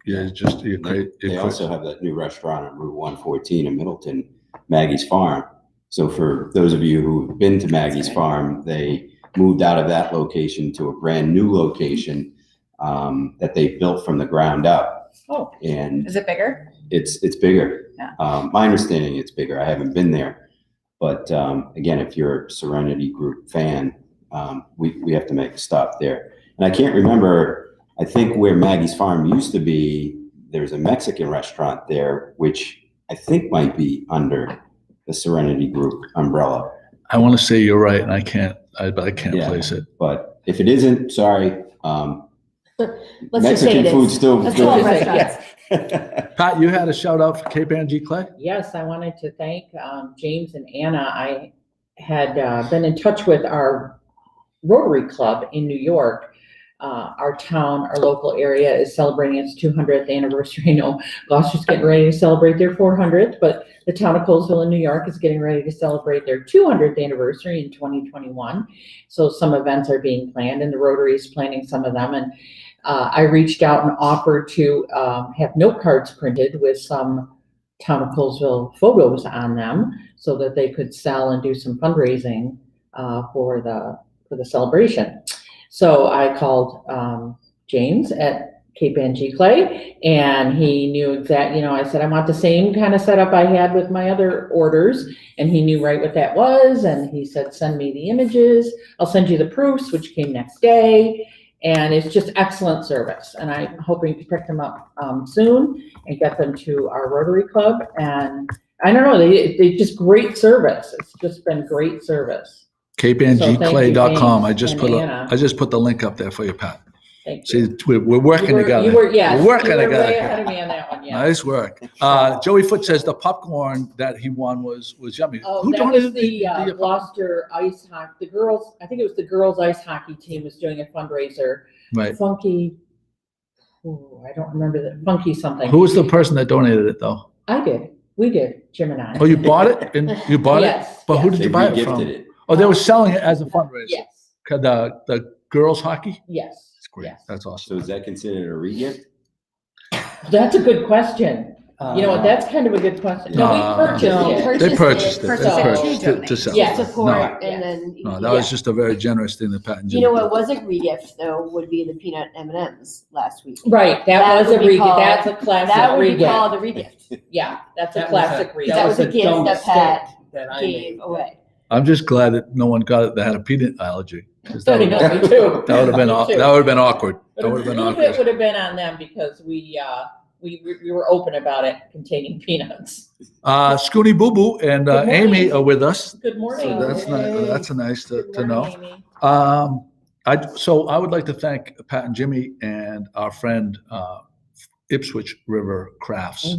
They also have that new restaurant on Route 114 in Middleton, Maggie's Farm. So for those of you who've been to Maggie's Farm, they moved out of that location to a brand new location that they built from the ground up. Oh, and is it bigger? It's bigger. Yeah. My understanding, it's bigger. I haven't been there, but again, if you're a Serenity Group fan, we have to make a stop there. And I can't remember. I think where Maggie's Farm used to be, there's a Mexican restaurant there, which I think might be under the Serenity Group umbrella. I want to say you're right, and I can't place it. But if it isn't, sorry. Let's Mexican just say it is. food still. That's 12 restaurants. Pat, you had a shout out for Cape Ann G. Clay? Yes, I wanted to thank James and Anna. I had been in touch with our Rotary Club in New York. Our town, our local area is celebrating its 200th anniversary. I know Gloucester's getting ready to celebrate their 400th, but the town of Colesville in New York is getting ready to celebrate their 200th anniversary in 2021. So some events are being planned, and the Rotary is planning some of them. And I reached out and offered to have note cards printed with some town of Colesville photos on them so that they could sell and do some fundraising for the celebration. So I called James at Cape Ann G. Clay, and he knew exactly, I said, I want the same kind of setup I had with my other orders, and he knew right what that was, and he said, send me the images. I'll send you the proofs, which came next day, and it's just excellent service, and I'm hoping to pick them up soon and get them to our Rotary Club, and I don't know, they just great service. It's just been great service. CapeAnnGClay.com. I just Anna. put the link up there for you, Pat. Thank you. See, we're working together. Yes, we're working you were together. way ahead of me on that one, yeah. Nice work. Joey Foot says the popcorn that he won was yummy. Oh, Who that donated was the Gloucester ice hockey. The girls, I think it was the girls ice hockey team was doing a fundraiser. Right. Funky. Oh, I don't remember the funky something. Who was the person that donated it though? I did. We did. Jim and I. Oh, you bought it? And you bought Yes, it? But who yes. did you buy it from? Gifted it. Oh, they were selling it as a fundraiser. Yes. The girls hockey? Yes. That's great. Yes. That's So awesome. is that considered a regift? That's a good question. You know what? That's kind of a good question. No, we purchased it. They purchased it. Purchased They it purchased to it to sell. Yes. it. Support, No, and then. that was just a very generous thing that Pat and Jim You know what did. wasn't regift though would be the peanut M&Ms last week. Right. That That was a would be regift. called- That's a classic That would be regift. called a regift. Yeah, that's a That was classic regift. That was a gift dumb that Pat mistake that I gave made. away. I'm just glad that no one got it that had a peanut allergy. 'Cause that would have been awkward. That would have been It awkward. would have been on them because we were open about it containing peanuts. Scoony Boo Boo and Good morning. Amy are with us. Good morning. So that's nice. That's nice to Good know. morning, Amy. So I would like to thank Pat and Jimmy and our friend Ipswich River Crafts.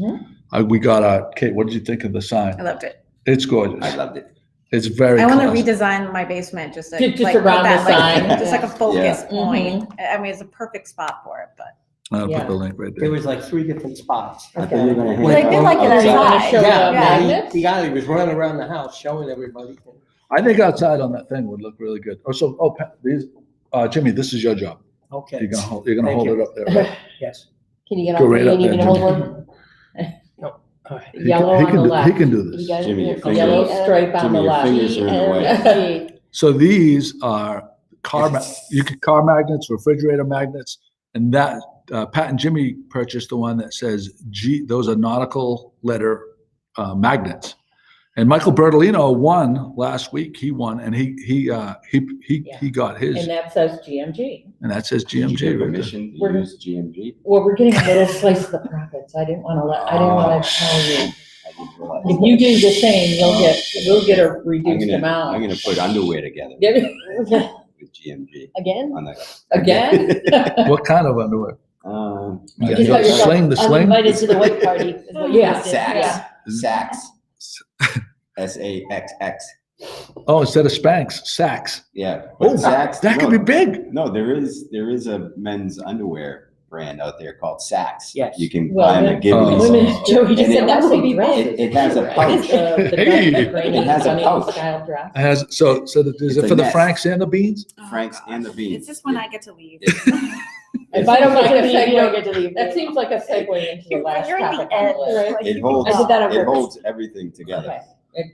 We got Kate, what did you think of the sign? I loved it. It's gorgeous. I loved it. It's very I want to classy. redesign my basement just to Just like, put around the that, like, sign. just like a focus Yeah. point. I mean, it's a perfect spot for it, but. I'll Yeah. put the link right There there. was like 3 different spots. I thought you were gonna hang Like, they like it Do you want to outside. show Yeah, the yeah, magnets? the guy was running around the house showing everybody. I think outside on that thing would look really good. Pat, Jimmy, this is your job. Okay. You're gonna hold Thank it you. up there. Right? Yes. Can you get Go off? right You up need me there, to hold Jimmy. one? All right. Yellow he on can the do, left. He can do You this. got it? Jimmy, your Yeah. finger- Yellow stripe on Jimmy, the your left. fingers are in the way. GLC. So these are car magnets, refrigerator magnets, and that Pat and Jimmy purchased the one that says G. Those are nautical letter magnets. And Michael Bertolino won last week. He won, and he got his, And that says GMG. and that says Did you GMG. get right there. permission to We're- use GMG? Well, we're getting a little slice of the profits. I didn't want to tell you. I didn't realize. If you do the same, we'll get a reduced I'm amount. gonna put underwear together Again? with GMG Again? on the. What kind of underwear? You Yeah, just got yourself sling, the sling? uninvited to the white party. is what you Yeah. just did. Saks. Yeah. Saks. SAXX. Oh, instead of Spanx, Saks. Yeah. Oh, Saks. that could be big. No, there is a men's underwear brand out there called Saks. Yes. You can Well, buy them at Gibby's. Women's Joey just And said it- that would be It- big. It has a pouch. Hey. It has a pouch. Style dress. It has so is It's it a for the nest. Franks and the beans? Franks and the beans. It's just when I get to leave. If I don't Like get a to segue, you don't segue, get to leave. that seems like a segue into the last You're at the topic. on the end, list. like, It you holds, I did that on it purpose. holds everything together Okay,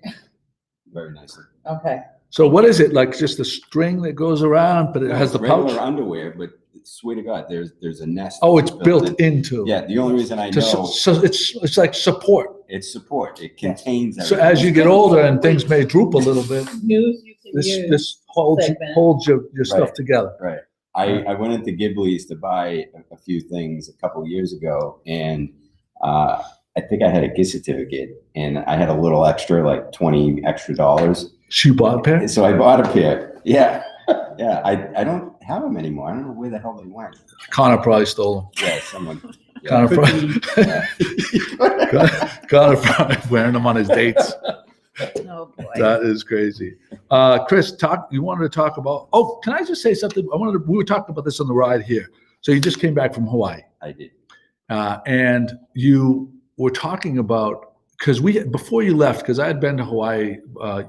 very nicely. okay. So what is it, like just a string that goes around, but it has the Regular pouch? underwear, but swear to God, there's a nest. Oh, it's built built in. into. Yeah, the only reason I To know so it's like support. it's support. It contains So everything. as you get older and things may droop a little bit, News you can this use. this holds segment. your stuff Right. together. Right. I went into Ghibli's to buy a few things a couple of years ago, and I think I had a gift certificate, and I had a little extra, like $20 extra. She bought a pair. So I bought a pair. Yeah, yeah. I don't have them anymore. I don't know where the hell they went. Connor probably stole Yeah, someone. them. Yeah. Connor Could probably, be- Connor probably wearing them on his dates. Oh, boy. That is crazy. Chris, you wanted to talk about, can I just say something? We were talking about this on the ride here. So you just came back from Hawaii. I did. And you were talking about, before you left, because I had been to Hawaii a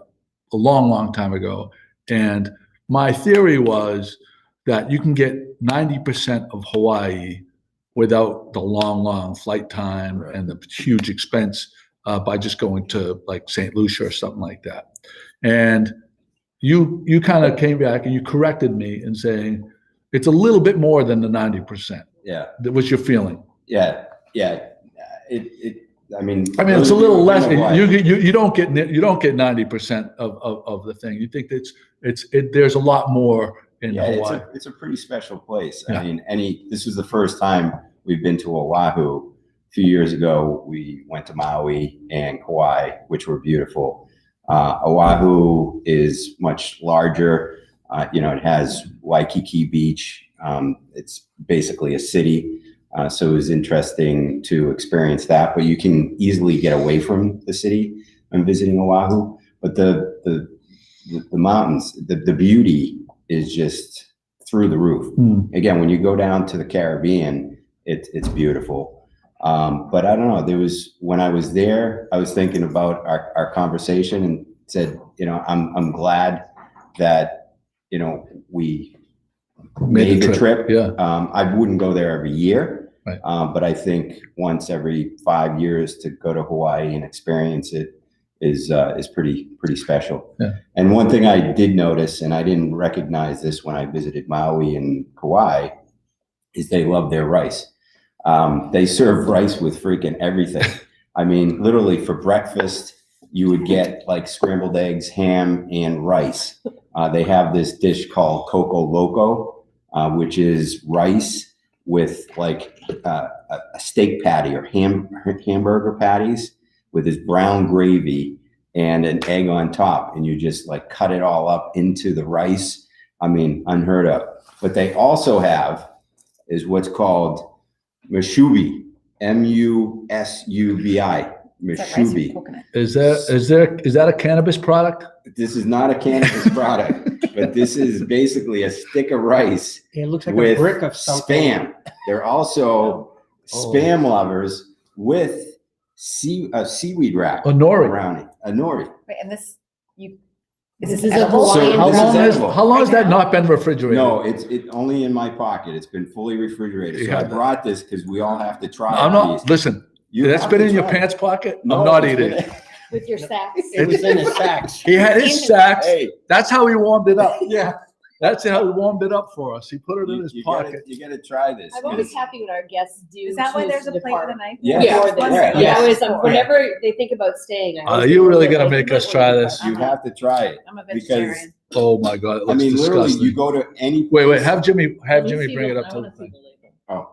long time ago, and my theory was that you can get 90% of Hawaii without the long flight time and the huge expense by just going to like St. Lucia or something like that. And you kind of came back and you corrected me in saying it's a little bit more than the 90%. Yeah. That was your feeling. Yeah. I mean, It's a little less. Hawaii. You don't get 90% of the thing. You think there's a lot more in Hawaii. It's a pretty special place. Yeah. I mean, this was the first time we've been to Oahu. A few years ago, we went to Maui and Kauai, which were beautiful. Oahu is much larger. It has Waikiki Beach. It's basically a city. So it was interesting to experience that, but you can easily get away from the city when visiting Oahu. But the mountains, the beauty is just through the roof. Again, when you go down to the Caribbean, it's beautiful. But I don't know, when I was there, I was thinking about our conversation and said, I'm glad that, we made the trip. Yeah. I wouldn't go there every year. Right. But I think once every 5 years to go to Hawaii and experience it is pretty special. Yeah. And one thing I did notice, and I didn't recognize this when I visited Maui and Kauai, is they love their rice. They serve rice with freaking everything. I mean, literally for breakfast, you would get like scrambled eggs, ham, and rice. They have this dish called Coco Loco, which is rice with like a steak patty or hamburger patties with this brown gravy and an egg on top. And you just like cut it all up into the rice. I mean, unheard of. But they also have is what's called Mushubi, Musubi. Mushubi. Is that a cannabis product? This is not a cannabis product, but this is basically a stick of rice It looks like with a brick of something. spam. They're also spam lovers with a seaweed wrap A nori. around it. A nori. Wait, and this, This is is a edible? Hawaiian. So this is edible. How long has that not been refrigerated? No, it's only in my pocket. It's been fully refrigerated. So Yeah. I brought this because we all have to try I'm it. not, listen, that's have been to in your try it. pants pocket? No, I'm not it's eating been- it. With your sacks. It was in his sacks. He had his sacks. Hey, That's how he warmed it up. yeah. That's how he warmed it up for us. He put it in his You pocket. gotta try this. I'm always happy when our guests do. is that why choose there's a to plate with a depart. knife? Yeah. Before Just this. wondering. I Yeah. always, whenever they think about staying. I always You do really it. gonna Like, make you us might try wanna- this? You have to try it. I'm a Because- vegetarian. Oh my God, it I looks mean, literally, disgusting. you go to any. Wait, have Jimmy Let me see bring it the- up I to the wanna see thing. the label. Oh,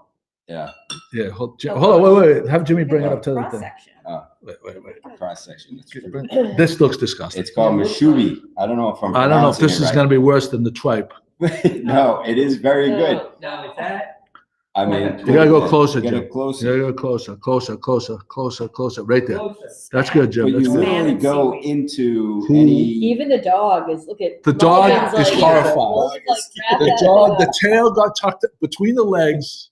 yeah, Yeah, hold on, wait, have Jimmy bring it up to the Cross thing. section. Wait. cross section. That's true. This looks disgusting. It's called Mushubi. I don't know if I'm. I don't know if pronouncing this it is right. gonna be worse than the tripe. No, it is very good. Now, is that? I mean, You gotta go closer, Get Jim. it You closer. gotta go closer, right there. That's good, Jim. But That's you good. literally and go seaweed. into Who- any. Even the dog is, look at. The dog Mulligan's is like, horrified. like, grab The that dog, thing the tail got tucked between the legs.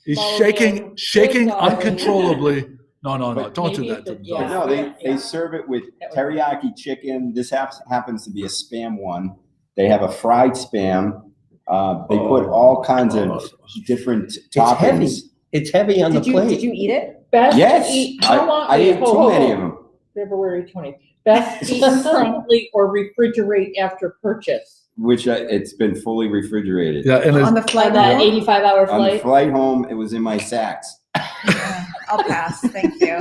He's Mulligan, shaking good dog. uncontrollably. No, But don't do maybe that if to it- the But dog. yeah. no, they serve it with teriyaki chicken. This happens to be a spam one. They have a fried spam. They put all kinds of different toppings. heavy. It's heavy on the Did plate. you eat it? Best Yes, to eat, I how long? ate ho, too ho, many ho. of them. February 20th. Best to eat promptly or refrigerate after purchase. Which it's been fully refrigerated. Yeah, and On it's, the flight On that home? 85-hour On the flight. flight home, it was in my sacks. I'll pass, thank you.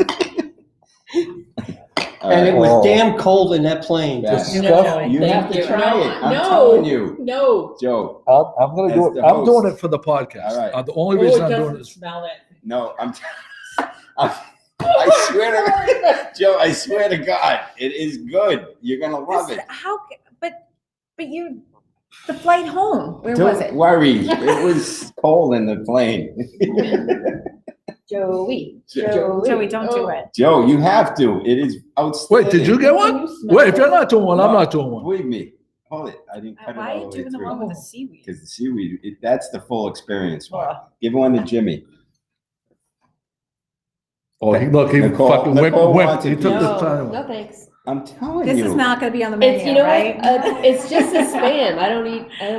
And it was Oh, damn cold in that plane. That's Just No, stuff. no, You thank have to you. try No, it. I'm no, telling you, No. Joe. I'm gonna As do it. the I'm doing host. it for the podcast. All right. The only Oh, reason it I'm doing doesn't this. smell it. No, I swear to Joe, I swear to God, it is good. You're gonna love This- it. But you, the flight home, where was it? Don't worry, it was cold in the plane. Joey. Joey, don't do it. Joe, you have to. It is outstanding. Wait, did you get one? Can you smell Wait, if you're it? not doing one, I'm No. not doing one. Believe me. Hold it. I didn't cut it Why are all you the way doing the through. one with the seaweed? Because the seaweed, that's the full experience. Ugh. Give one to Jimmy. Oh, look, he Nicole- fucking Nicole whipped. wants He it. took the No, time. no thanks. I'm telling This you. is not gonna be on the menu, It's, you know right? what, it's just a spam. I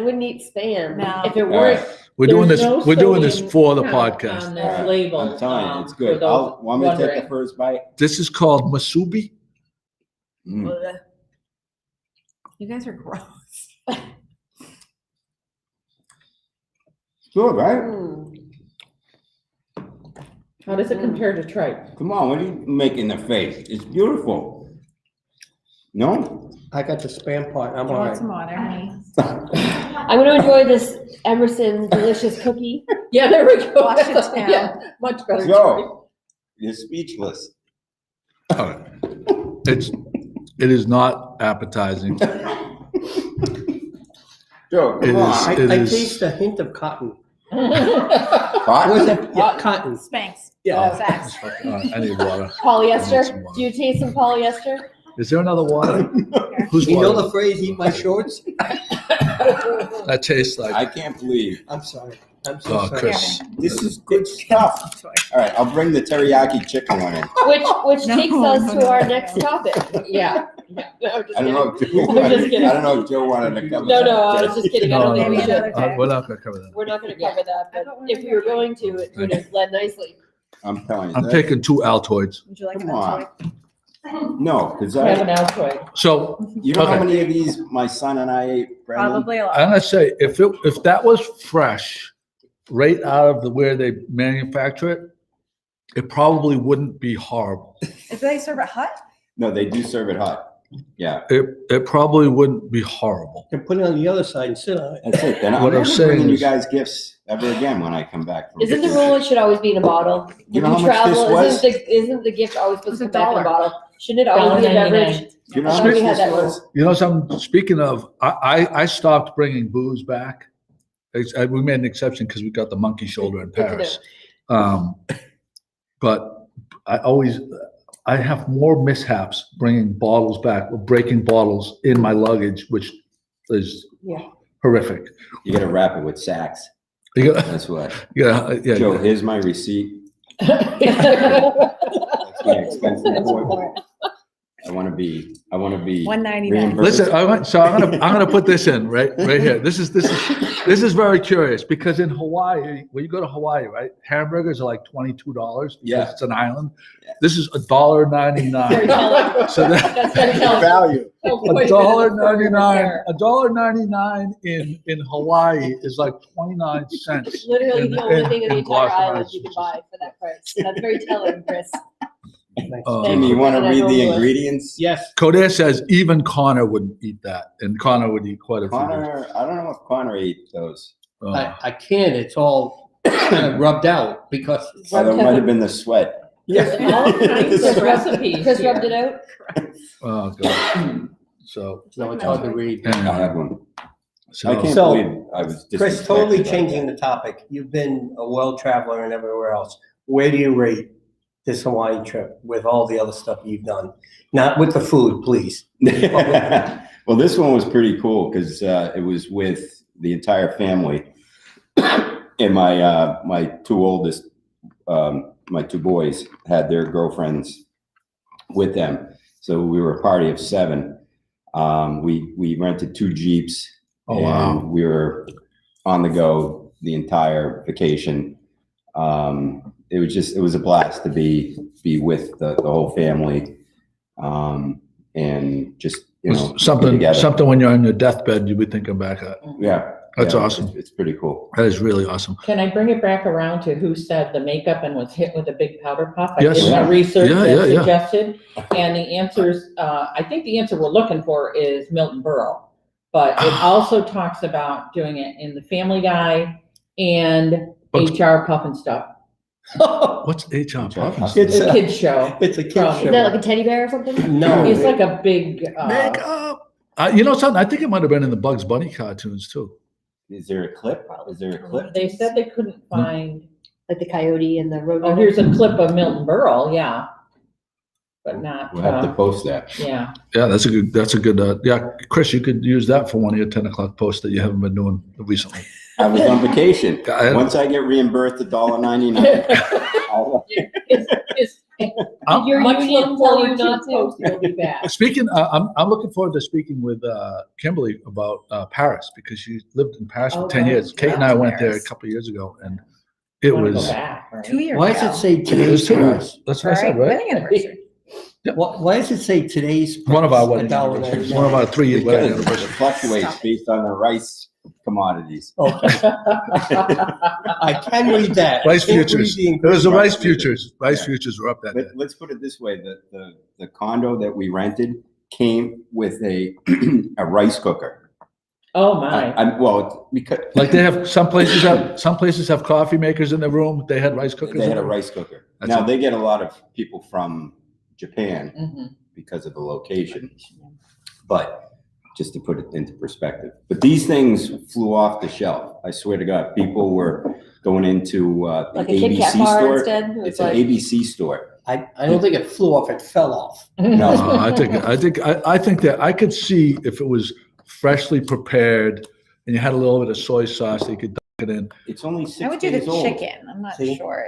wouldn't eat spam. No. If it All weren't, right. We're doing There's this. no We're doing this sodium for the count podcast. On All this right. label. I'm telling you, it's for good. those Want me to take wondering. the first bite? This is called Musubi. Mm. Ugh. You guys are gross. Good, right? How does it compare to tripe? Come on, what are you making the face? It's beautiful. No? I got the spam part. I'm Do you all want right. some water, honey? I'm gonna enjoy this Emerson delicious cookie. Yeah, there we go. Wash it down. Yeah, much better. tripe. Joe, you're speechless. It is not appetizing. Joe, It come on. is- I taste a hint of cotton. Hot? Was it? Yeah, cotton. Spanx. Yeah. Facts. I need water. I need some Polyester. water. Do you taste some polyester? Is there another water? Who's You know water? the phrase, eat my shorts? That tastes like. I can't believe. I'm sorry. I'm so Oh, sorry. Chris. This is good stuff. All right, I'll bring the teriyaki chicken one in. Which No, takes us no, to no, our no. next topic. Yeah. No, I'm just I don't know kidding. if Joe I'm wanted, just kidding. I don't know if Joe wanted to cover No, that. no, I was just kidding. I No, don't think maybe we should. another time. we're not gonna cover that. We're not gonna cover that, but thought we were if we were going to, it would have led nicely. I'm telling you. I'm that- taking 2 Altoids. Would you like Come an on. Altoid? No, because Have an Altoid. So you know how Okay. many of these my son and I ate, Brendan? Probably a lot. I'm gonna say if that was fresh, right out of where they manufacture it, it probably wouldn't be horrible. If they serve it hot? No, they do serve it hot. Yeah. It probably wouldn't be horrible. And put it on the other side and sit on it. That's it. Then I'm What I'm never saying bringing you is- guys gifts ever again when I come back from Isn't the vacation. rule it should always be in a bottle? You When know how much this travel, was? Isn't the gift always supposed to It's come back in a $1. bottle? Shouldn't it always be a $1.99. beverage? You know I how thought much we had this that was? rule. You know, speaking of, I stopped bringing booze back. We made an exception because we got the monkey shoulder in Good to Paris. But I have more mishaps bringing bottles back, or breaking bottles in my luggage, which is Yeah. horrific. You gotta wrap it with sacks. You gotta, That's what. yeah. Joe, here's my receipt. That's my expense report. I want to be $1.99. reimbursed. Listen, I'm gonna put this in right here. This is very curious because in Hawaii, when you go to Hawaii, right, hamburgers are like $22 because Yeah. it's an island. Yeah. This is $1.99. Very telling. So That's very telling. Value. $1.99 in Hawaii is like 29 cents. Literally the only thing in the in entire Gloucester, island you can buy for that price. That's very telling, Chris. Jimmy, you want to read the ingredients? Yes. Coder says even Connor wouldn't eat that, and Connor would eat quite a few. Connor, I don't know if Connor ate those. I can't. It's all kind of rubbed out because. Oh, that might have been the sweat. There's all kinds of recipes Chris here. rubbed it out. Oh god. So No, it's hard to read. I'll have one. so I can't So, believe I was Chris, disrespected totally like changing that. the topic. You've been a world traveler and everywhere else. Where do you rate this Hawaii trip with all the other stuff you've done? Not with the food, please. Well, this one was pretty cool because it was with the entire family, and my two oldest, my two boys had their girlfriends with them, so we were a party of 7. We rented 2 Jeeps. Oh, wow. And we were on the go the entire vacation. It was a blast to be with the whole family, and just something together. something when you're on your deathbed you'll be thinking back at. Yeah, That's yeah, awesome. It's pretty cool. That is really awesome. Can I bring it back around to who said the makeup and was hit with a big powder puff? I Yes. did my research Yeah, as yeah. suggested, and the answers, I think the answer we're looking for is Milton Berle. But it also talks about doing it in the Family Guy and HR Puff and Stuff. What's HR Puffins? It's It's a a, kid's show. it's a kid From- Is show. that like a teddy bear or something? No. It's like a big, Makeup. You know something? I think it might have been in the Bugs Bunny cartoons too. Is there a clip? Is there a clip? they said they couldn't find, Like the coyote and the road. oh, here's a clip of Milton Berle, yeah. But not, We'll have to post that. yeah. Yeah, that's a good. Yeah, Chris, you could use that for one of your 10 o'clock posts that you haven't been doing recently. I was on vacation. I- Once I get reimbursed $1.99, I'll It's Your much union look tell forward you to not to? post, it'll be back. Speaking, I'm looking forward to speaking with Kimberly about Paris because she lived in Paris for Oh, 10 right. years. Kate and I went there a Paris. couple of years ago, and it Wanna go was. back, right? 2 years Why ago. does it say It was today's 2 price? years. That's what I said, right? Wedding anniversary. Why does it say today's? One of our price, wedding anniversaries. $1.99? One of our 3-year wedding because it anniversaries. fluctuates based on the rice commodities. Okay. I can read that. Rice I can't read futures. the It was the rice Rice futures. Rice Yeah. futures were up that day. Let's put it this way: the condo that we rented came with a rice cooker. Oh, my. Well, because Like they have some places have coffee makers in their room. They had rice cookers. they in had a there. rice cooker. That's Now it. they get a lot of people from Japan Mhm. because of the location, but just to put it into perspective. But these things flew off the shelf. I swear to God, people were going into the Like a Kit Kat ABC bar store. instead? It's It's an like, ABC store. I don't think it flew off, it fell off. No, I think that I could see if it was freshly prepared and you had a little bit of soy sauce that you could dunk it in. it's only I 6 would do the days old. chicken. I'm not See? sure.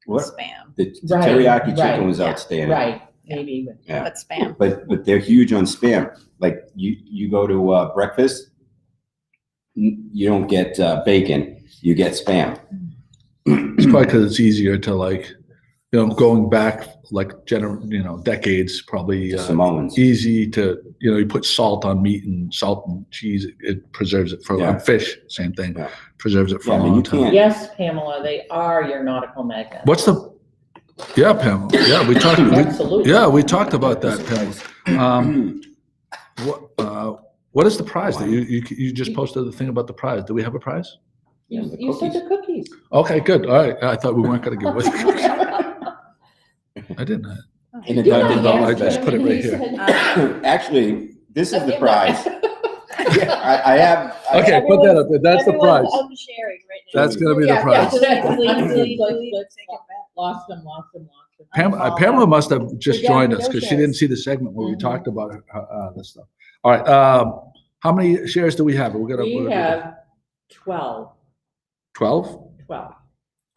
What? Spam, The Right, teriyaki chicken right, was yeah, outstanding. Right, maybe. Yeah. but spam. But they're huge on spam. Like you go to breakfast, you don't get bacon, you get spam. It's probably because it's easier to going back decades, probably Samoans. easy to, you put salt on meat and salt and cheese. It preserves it for Yeah. fish. Same thing. Yeah. Preserves it for Yeah, I a mean, long you time. can't- Yes, Pamela, they are your nautical magnets. What's the Yeah, Pam. Yeah, we talked. Absolutely. We talked about that, Pam. What is the prize that you just posted the thing about the prize? Do we have a prize? You said the cookies. Okay, good. All right. I thought we weren't going to give away the cookies. I didn't. I just put it right here. Actually, this is the prize. Yeah, I have. Okay, put that up there. That's the prize. I'm sharing right now. That's going to be the prize. Lost them. Pamela must have just joined us because she didn't see the segment where we talked about this stuff. All right. How many shares do we have? We have 12. 12?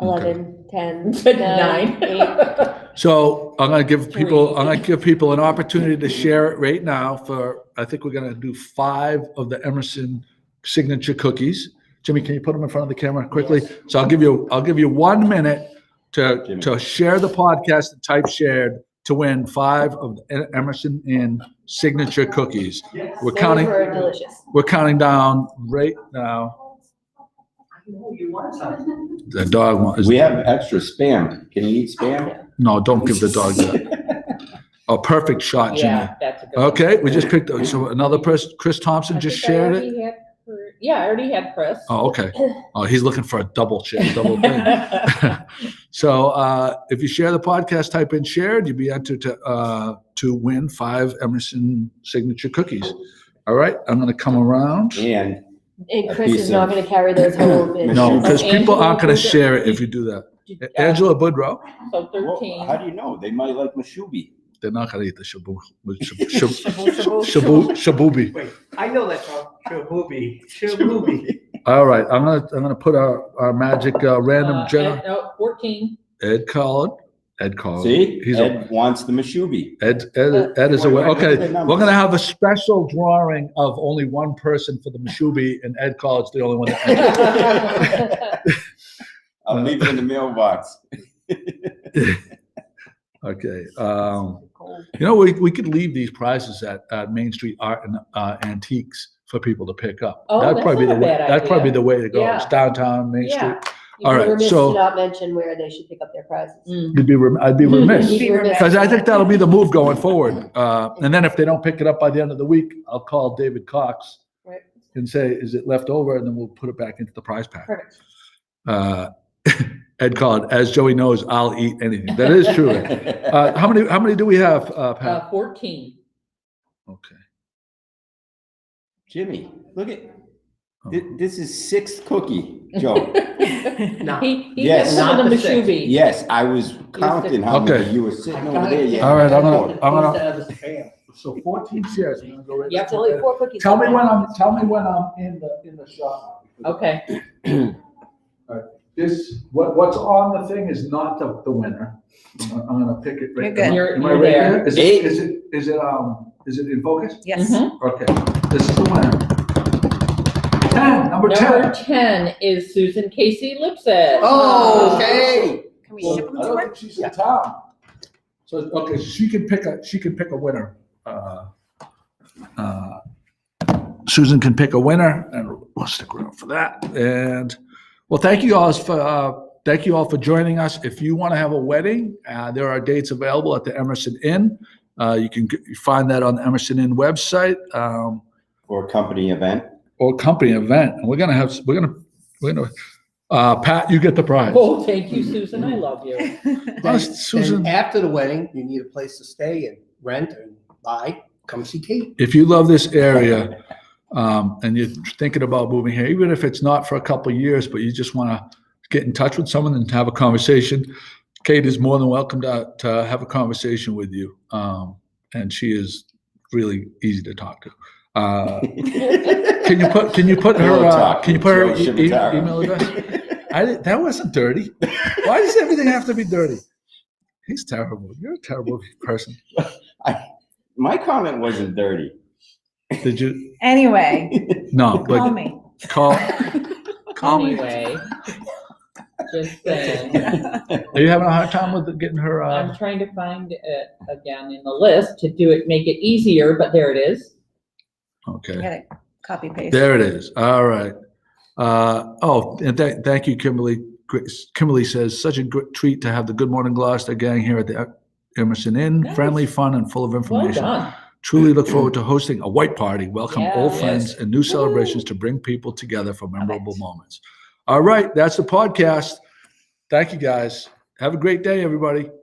11, 10, 9. 8. So I'm going to give people an opportunity to share it right now for, I think we're going to do 5 of the Emerson signature cookies. Jimmy, can you put them in front of the camera quickly? Yes. So I'll give you 1 minute to share the podcast and type shared to win 5 of the Emerson signature cookies. Yes. We're counting. Delicious. We're counting down right now. The dog wants. We have extra spam. Can you eat spam? No, don't give the dog that. Oh, perfect shot, Jimmy. Yeah, that's a good Okay, we just picked. So another person, Chris Thompson, just shared it. I already had Chris. Oh, okay. Oh, he's looking for a double thing. So if you share the podcast, type in shared, you'll be entered to win 5 Emerson signature cookies. All right, I'm going to come around. And Chris is not going to carry those home. No, because people aren't going to share it if you do that. Angela Boudreau. So 13. Well, how do you know? They might like mashubi. They're not going to eat the shabubi. Wait, I know that song. Shabubi. All right, I'm gonna put our magic random generator. 14. Ed Collin. See, Ed wants the mashubi. Ed is away. Okay, we're gonna have a special drawing of only one person for the mashubi, and Ed Collin's the only one that entered. I'll leave it in the mailbox. Okay. We could leave these prizes at Main Street Art and Antiques for people to pick up. Oh, that'd probably be the way to go. Yeah. It's downtown Main Street. All right. So not mention where they should pick up their prizes. I'd be remiss because I think that'll be the move going forward. And then if they don't pick it up by the end of the week, I'll call David Cox and say, "Is it left over?" And then we'll put it back into the prize pack. Perfect. Ed called. As Joey knows, I'll eat anything. That is true. How many do we have, Pat? 14. Okay. Jimmy, look at this is 6th cookie, Joe. No. He Yes. not the mashubi. Yes, I was counting how many you were sitting over there. Yeah. All right, I'm gonna. So 14 shares. I'm gonna go right. Yep, only 4 cookies. Tell me when I'm in the shop. Okay. All right. What's on the thing is not the winner. I'm gonna pick it right now. Am I right there? Is it in focus? Yes. Mm-hmm. Okay. This is the winner. 10. Number 10 is Susan Casey Lipset. Oh, okay. Can we ship them I to don't her? think she's in town. So okay, she can pick a winner. Susan can pick a winner, and we'll stick around for that. And well, thank you all for joining us. If you want to have a wedding, there are dates available at the Emerson Inn. You can find that on the Emerson Inn website. Or a company event. And we're gonna Pat, you get the prize. Oh, thank you, Susan. I love you. Susan, then after the wedding, you need a place to stay and rent and buy. Come see Kate. if you love this area and you're thinking about moving here, even if it's not for a couple of years, but you just want to get in touch with someone and have a conversation, Kate is more than welcome to have a conversation with you. And she is really easy to talk to. Can you put her email address? That wasn't dirty. Why does everything have to be dirty? He's terrible. You're a terrible person. My comment wasn't dirty. Did you? Anyway. No. Call me. Call me. Anyway. Just saying. Are you having a hard time with getting her? I'm trying to find it again in the list to make it easier, but there it is. Okay. Got it. Copy paste. There it is. All right. And thank you, Kimberly. Kimberly says, such a good treat to have the Good Morning Gloucester gang here at the Emerson Inn. Nice. Friendly, fun, and full of Well information. done. Truly look forward to hosting a white party, welcome Yeah. old friends Yes. and new celebrations to bring people together for memorable moments. All right, that's the podcast. Thank you, guys. Have a great day, everybody.